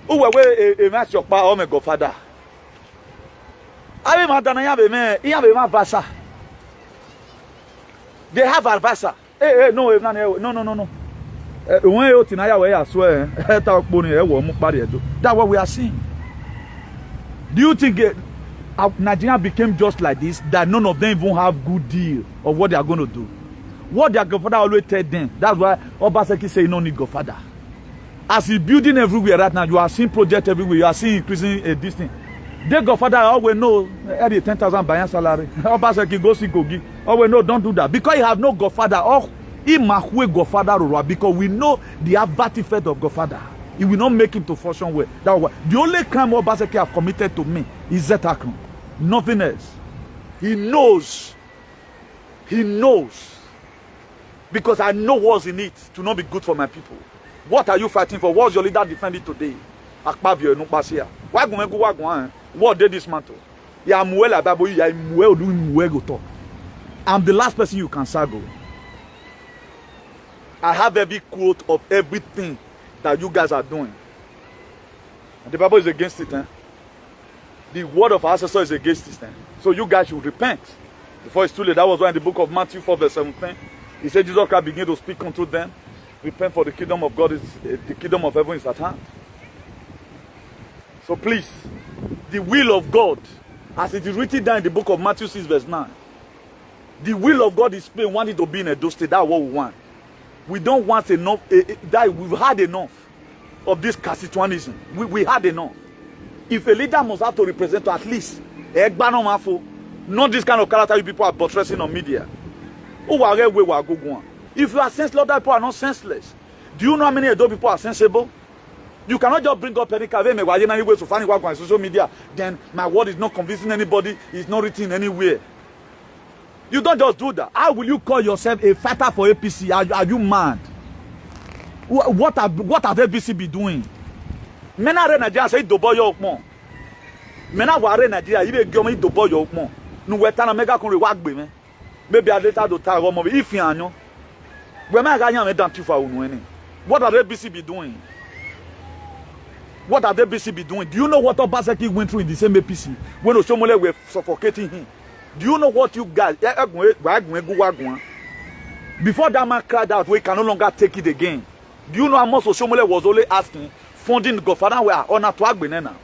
[SPEAKER 1] Who were a match your power, oh my Godfather. I mean, Vasa. They have Vasa. Hey, no. When you tinaya way, I swear, that's what we are seeing. Do you think Nigeria became just like this, that none of them even have good deal of what they are going to do? What their Godfather always tell them. That's why Obaseki say you don't need Godfather. As he's building everywhere right now, you are seeing projects everywhere. You are seeing increasing this thing. Their Godfather always know every 10,000 buying salary. Obaseki go see Kogi. Always know don't do that because you have no Godfather. Or he mahwe Godfather because we know the adverse effect of Godfather. It will not make him to function well. That's why the only crime Obaseki have committed to me is Zetakon. Nothing else. He knows. He knows. Because I know what's in it to not be good for my people. What are you fighting for? What's your leader defending today? Akpabio no pasia. Why go wagwan? What did this matter? I'm the last person you can sago. I have every quote of everything that you guys are doing. And the Bible is against it. The word of our ancestor is against it. So you guys should repent before it's too late. That was why in the book of Matthew 4 verse 17, he said Jesus Christ began to speak unto them. Repent, for the kingdom of God is the kingdom of heaven is at hand. So please, the will of God, as it is written down in the book of Matthew 6 verse 9, the will of God is plain. We want it to be in Edo State. That's what we want. We don't want enough. That we've had enough of this Casituanism. We had enough. If a leader must have to represent at least not this kind of character you people are buttressing on media. If you are senseless, other people are not senseless. Do you know how many Edo people are sensible? You cannot just bring up any way to find on social media. Then my word is not convincing anybody. It's not written anywhere. You don't just do that. How will you call yourself a fighter for APC? Are you mad? What have APC be doing? Men are Nigeria say do boy your more. Men are worried Nigeria. Even government do boy your more. No wetana mega con reward me. Maybe I later do tell one if you know. When I got you for what are APC be doing? What are the BC be doing? Do you know what Obaseki went through in the same APC when Oshomole were suffocating him? Do you know what you guys... Before that man cried out, we can no longer take it again. Do you know how much Oshomole was only asking, funding Godfather were on to Agbene now?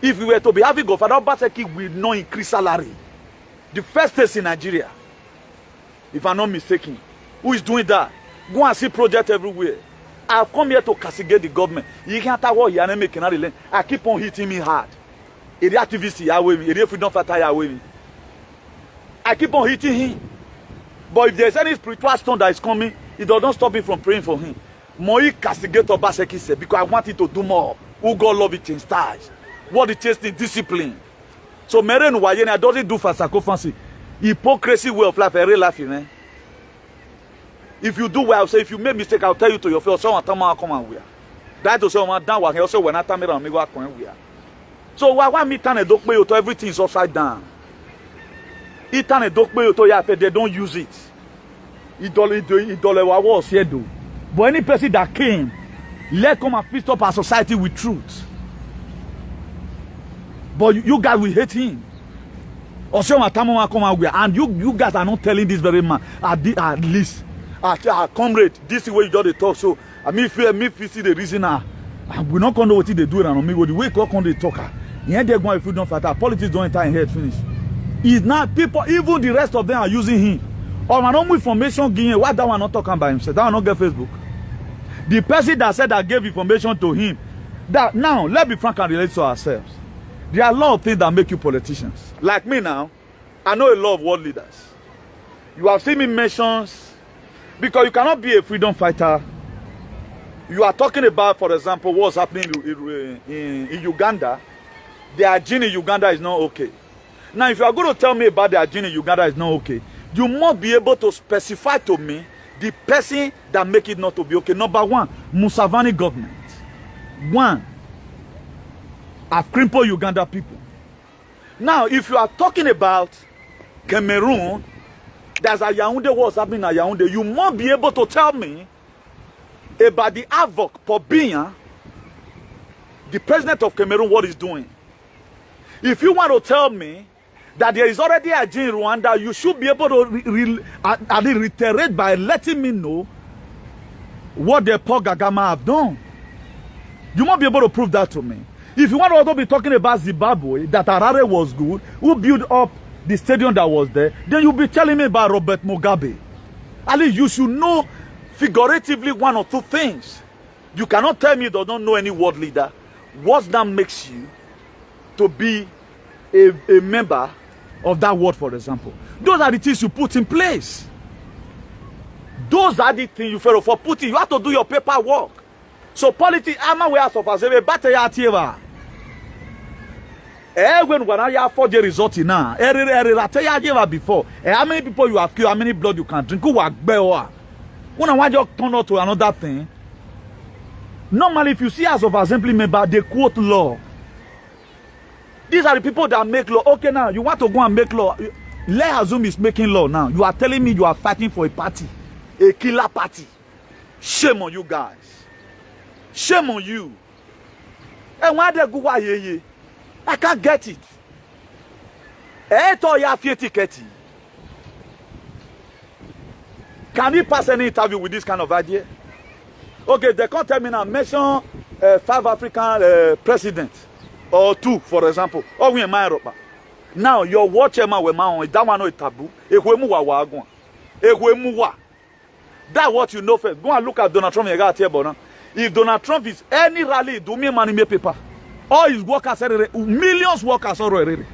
[SPEAKER 1] If we were to be having Godfather, Obaseki will not increase salary. The first case in Nigeria, if I'm not mistaken. Who is doing that? Go and see projects everywhere. I've come here to castigate the government. You can't tell what you're making. I keep on hitting me hard. Area activists are with me. Area freedom fighter are with me. I keep on hitting him. But if there's any spiritual stone that is coming, it doesn't stop me from praying for him. Moi castigate Obaseki said, because I want him to do more. Who God love it in stars. What it takes in discipline. So Meren Wayene doesn't do for fancy. Hypocrisy way of life, a real life, man. If you do well, say if you make mistake, I'll tell you to your face. Someone come and wear. That to say one down. What also when I tell me that me go and wear. So why me turn a dog pay to everything is upside down. It turn a dog pay to ya they don't use it. It was here do. But any person that came, let come and fix up our society with truth. But you guys will hate him. Also, and you guys are not telling this very man at least. Comrade, this is where you got to talk. So I mean, if you see the reason, we're not going to know what they do around me. The way they talk, yeah, they're going to freedom fighter. Politics don't enter in head finish. It's not people, even the rest of them are using him. Or my own information giving. Why that one not talking by himself? That one not get Facebook. The person that said that gave information to him. That now, let's be frank and relate to ourselves. There are a lot of things that make you politicians. Like me now, I know a lot of world leaders. You have seen me mentions. Because you cannot be a freedom fighter. You are talking about, for example, what's happening in Uganda. The hygiene in Uganda is not okay. Now, if you are going to tell me about the hygiene in Uganda is not okay, you must be able to specify to me the person that make it not to be okay. Number one, Museveni government. One, have crippled Uganda people. Now, if you are talking about Cameroon, there's a Yaoundé, what's happening at Yaoundé, you must be able to tell me about the havoc for being the president of Cameroon, what he's doing. If you want to tell me that there is already a G in Rwanda, you should be able to reiterate by letting me know what the Paul Kagame have done. You must be able to prove that to me. If you want to also be talking about Zimbabwe, that Harare was good, who built up the stadium that was there, then you'll be telling me about Robert Mugabe. At least you should know figuratively one or two things. You cannot tell me you don't know any world leader. What that makes you to be a member of that world, for example. Those are the things you put in place. Those are the things you fail for putting. You have to do your paperwork. So politics, I'm aware of us. When I for the result now, before, how many people you have killed, how many blood you can drink, who are when I want you to turn out to another thing. Normally, if you see as of assembly member, they quote law. These are the people that make law. Okay, now you want to go and make law. Let assume is making law now. You are telling me you are fighting for a party, a killer party. Shame on you guys. Shame on you. And why they go here? I can't get it. Can you pass any interview with this kind of idea? Okay, they can't tell me now. Mention 5 African presidents or 2, for example. Or we in Europe. Now your watcher man with man that one no taboo. That's what you know first. Go and look at Donald Trump. If Donald Trump is any rally, do me money me paper. All his workers, millions workers already.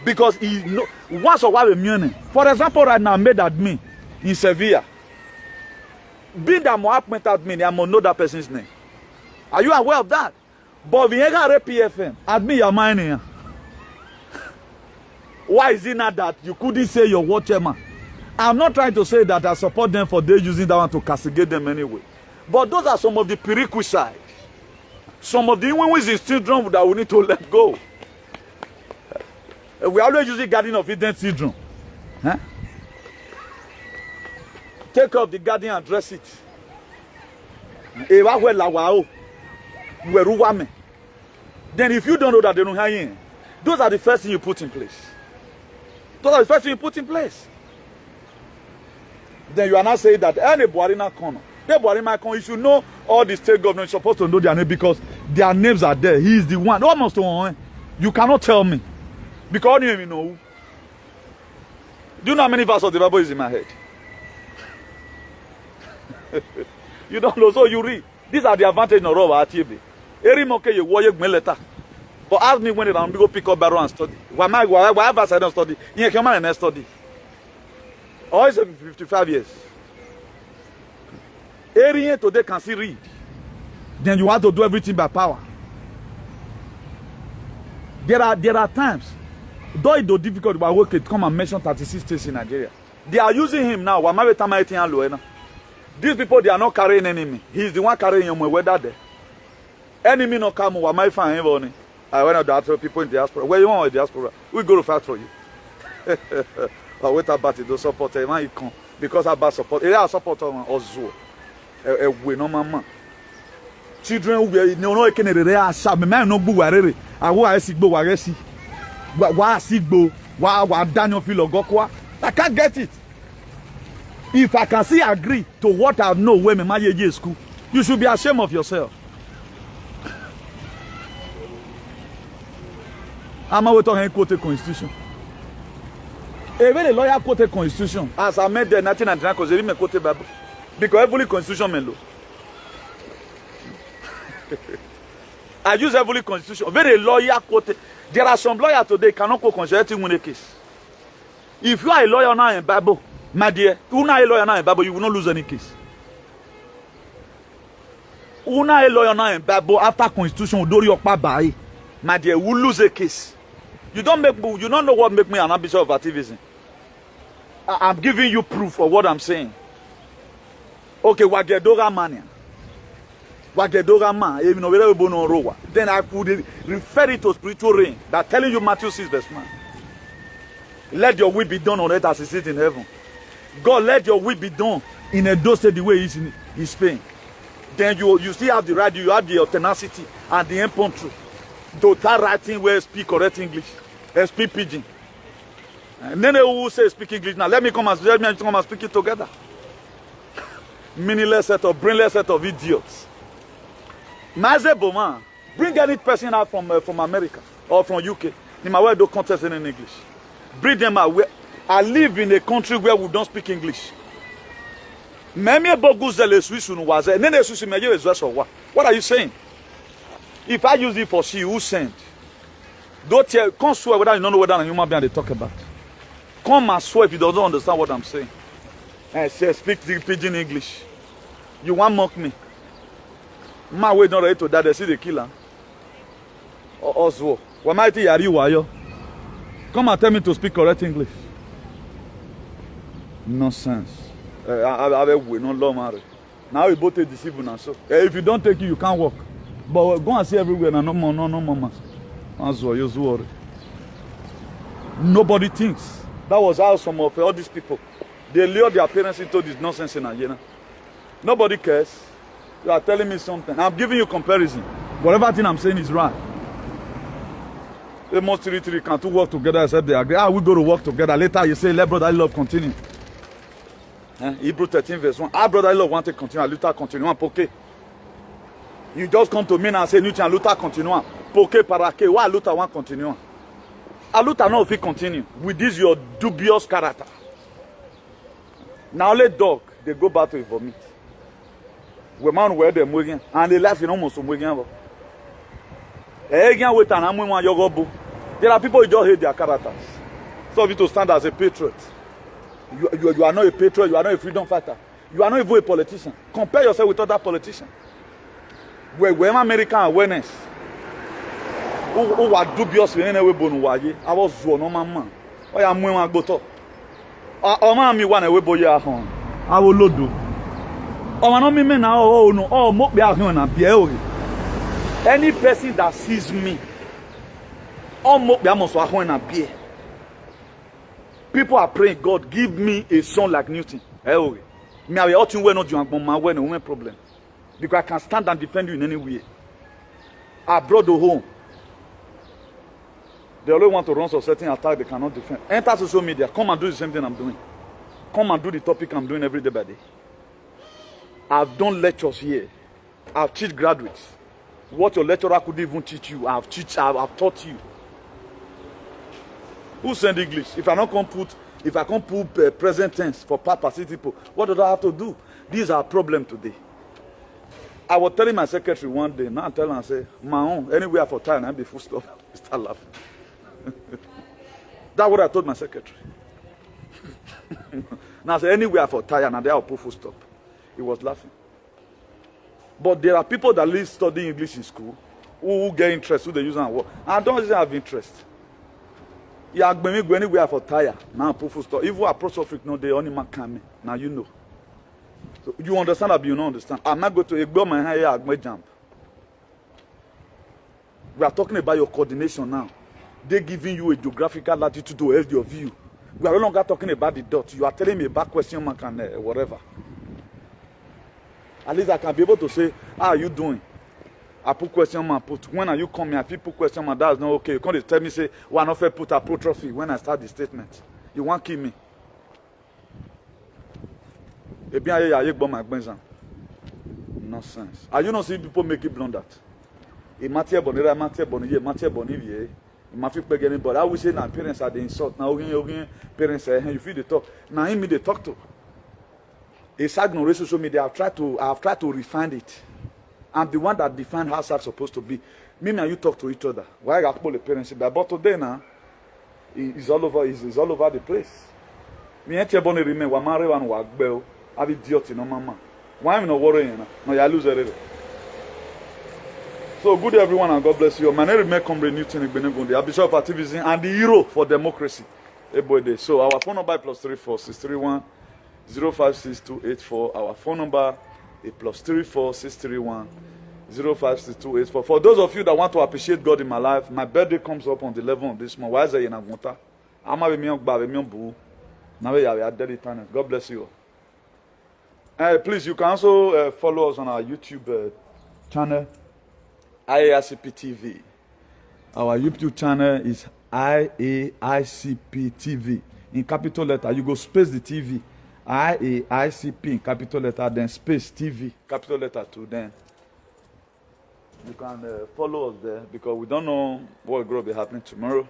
[SPEAKER 1] Because he wants to have a million. For example, right now, made admin in Sevilla. Being that more appointed admin, I must know that person's name. Are you aware of that? But we ain't got a PFM. Admin your mind here. Why is it not that you couldn't say your watchman? I'm not trying to say that I support them for they using that one to castigate them anyway. But those are some of the prerequisites. Some of the women's in syndrome that we need to let go. We always use the Garden of Eden syndrome. Huh? Take up the garden and dress it. Then if you don't know that they don't hire you, those are the first thing you put in place. Those are the first thing you put in place. Then you are not saying that any Buharina corner. You should know all the state governments supposed to know their name because their names are there. He is the one. Almost one. You cannot tell me. Because you don't even know. Do you know how many verses of the Bible is in my head? You don't know, so you read. These are the advantages of our TB. But ask me when I'm go pick up barrel and study. Why verse I don't study? You can man and study. Or is 55 years. Area today can still read. Then you have to do everything by power. There are times, though it's difficult to work it, come and mention 36 states in Nigeria. They are using him now. These people, they are not carrying enemy. He's the one carrying him. Whether there. Enemy no come. Why my find him? I went out to people in diaspora. Where you want diaspora? We go to fight for you. But wait about it. Don't support him. He come because about support. They are support him also. We no mama. Children we no can react. Me man no go warere. I want to see go waresi. Why see go? Why Daniel feel go? I can't get it. If I can see agree to what I know when my year school, you should be ashamed of yourself. I'm always talking quote the constitution. Even the lawyer quote the constitution. As I made the 1999 because they didn't quote the Bible. Because every constitution melo. I use every constitution. Very lawyer quote. There are some lawyers today cannot quote constitution win a case. If you are a lawyer now in Bible, my dear, you are a lawyer now in Bible, you will not lose any case. You are a lawyer now in Bible after constitution do your by, my dear, will lose a case. You don't know what make me an ambassador of activism. I'm giving you proof of what I'm saying. Okay, Wagedora mania. Wagedora man, even though then I could refer it to spiritual rain that telling you Matthew 6 verse 9. Let your will be done on earth as it is in heaven. God, let your will be done in a dose the way it's in Spain. Then you still have the right, you have the tenacity and the impromptu to start writing where speak correct English, speak pidgin. And then they will say speak English. Now let me come and speak it together. Meaningless set of brainless set of idiots. Mazebo man, bring any person out from America or from UK. In my way, don't contest in English. Bring them out. I live in a country where we don't speak English. What are you saying? If I use it for she, who sent? Don't tell, come swear whether you don't know whether a human being they talk about. Come and swear if you don't understand what I'm saying. And say, speak the pidgin English. You want mock me? My way not ready to die, they see the killer. Also, what might you? Come and tell me to speak correct English. Nonsense. We no law marry. Now we both deceive now. So if you don't take it, you can't walk. But go and see everywhere now. No more. Nobody thinks. That was how some of all these people they lure their parents into this nonsense in Nigeria. Nobody cares. You are telling me something. I'm giving you comparison. Whatever thing I'm saying is right. They most three can two work together except they agree. We go to work together. Later you say, let brotherly love continue. Hebrew 13 verse 1. Our brotherly love want to continue. Luther continue. Okay. You just come to me and say, Newton, Luther continue. Poke parake. Why Luther want continue? Luther not if he continue with this your dubious character. Now let dog they go back to vomit. We man where them moving and they laugh in almost some moving. There are people who just hate their characters. So if you to stand as a patriot, you are not a patriot, you are not a freedom fighter, you are not even a politician. Compare yourself with other politicians. When American awareness, who are dubious in any way, I was one man. I am going to go to. Me one away boy at home. I will load do. No me now. Oh no. Oh, mo be at home and be any person that sees me, people are praying, God, give me a son like Newton. Me, I ought to wear not you my no problem. Because I can stand and defend you in any way. abroad or home. They only want to run some certain attack they cannot defend. Enter social media. Come and do the same thing I'm doing. Come and do the topic I'm doing every day by day. I've done lectures here. I've taught graduates. What your lecturer could even teach you, I've taught you. Who send English? If I can't put present tense for past participle, what do I have to do? These are a problem today. I was telling my secretary one day, now I'm telling her, I say, my own, anywhere for time, I'll be full stop. He start laughing. That's what I told my secretary. Now I say, anywhere for time, and they will put full stop. He was laughing. But there are people that live studying English in school who get interest, who they use and work. And I don't even have interest. You are going to go anywhere for tire. Now put full stop. If you approach of it, no, they only man come. Now you know. So you understand or you don't understand? I might go to a girl, my hair, I might jump. We are talking about your coordination now. They're giving you a geographical latitude to help your view. We are no longer talking about the dot. You are telling me about question mark and whatever. At least I can be able to say, how are you doing? I put question mark, put. When are you coming? If you put question mark, that's not okay. You can't tell me, say, well, I'm not put a apostrophe when I start the statement. You won't kill me. Nonsense. Are you not seeing people make it blunder? It matter bonira, matter boniye, matter boniye. It matter peg anybody. I will say now parents are the insult. Now parents you feel the talk. Now him me they talk to. It's ignorant social media. I've tried to refine it. I'm the one that define how it's supposed to be. Me and you talk to each other. Why I call the parents? But today now, it's all over. It's all over the place. Me ain't able to remain. Wa marry one wa gbel. I be idiot no mama. Why am I not worrying? No, you lose everything. So good everyone and God bless you. My name is Comrade Newton Igbenegundi, the Bishop of Activism and the hero for democracy. So our phone number is +34 631 056284. Our phone number is +34 631 056284. For those of you that want to appreciate God in my life, my birthday comes up on the 11th of this month. Why is it in Agunta? I'm a boo. Now we are dead eternal. God bless you. Please, you can also follow us on our YouTube channel, IAICP TV. Our YouTube channel is IAICP TV. In capital letter, you go space the TV. IAICP in capital letter, then space TV, capital letter too. Then you can follow us there because we don't know what will be happening tomorrow.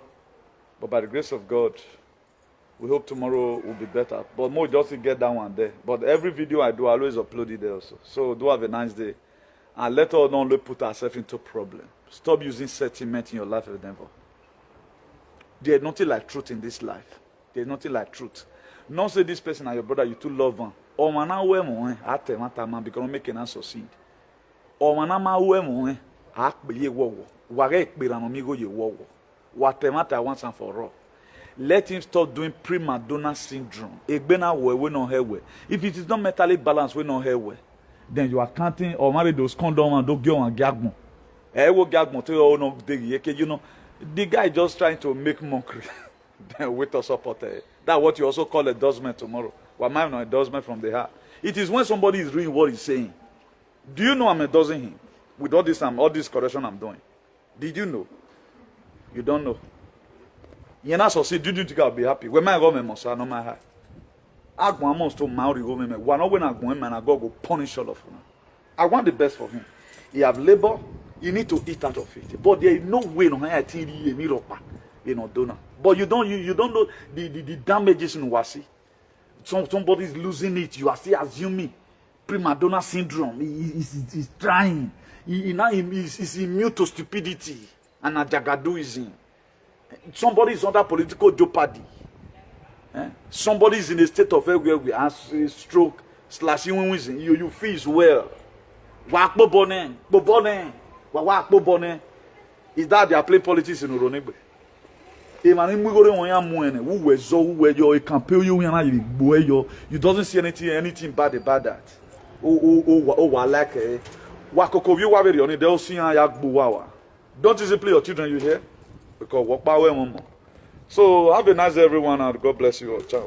[SPEAKER 1] But by the grace of God, we hope tomorrow will be better. But more just to get that one there. But every video I do, I always upload it there also. So do have a nice day. And let us not put ourselves into problem. Stop using sentiment in your life endeavor. There's nothing like truth in this life. There's nothing like truth. Not say this person and your brother, you too love one. Or man, I wear more. I tell man because make an succeed. Or man, I wear more. I be ye wo. Wage be amigo ye wo. What matter once and for all. Let him stop doing prima donna syndrome. If it is not mentally balanced, we not here well. Then you are counting or marry those condom and don't go and gagmo. You know, the guy just trying to make mockery. Then with us support. That's what you also call endorsement tomorrow. Why am I not endorsement from the heart? It is when somebody is doing what he's saying. Do you know I'm endorsing him with all this correction I'm doing? Did you know? You don't know. You're not so do you think I'll be happy? When my government must no my heart. I want to Maori government. One when I go and I go punish all of them. I want the best for him. He have labor, you need to eat out of it. But there is no way no higher you know, donor. But you don't know the damages in Wasi. Somebody is losing it. You are still assuming prima donna syndrome. He's trying. He's immune to stupidity and ajagadoism. Somebody is under political jeopardy. Somebody is in a state of where we have stroke, slashing wins. You feel well. Is that they are playing politics in Uronegbe? You doesn't see anything bad about that. Don't you simply your children you hear? Because walk by way. So have a nice day everyone and God bless you all. Ciao.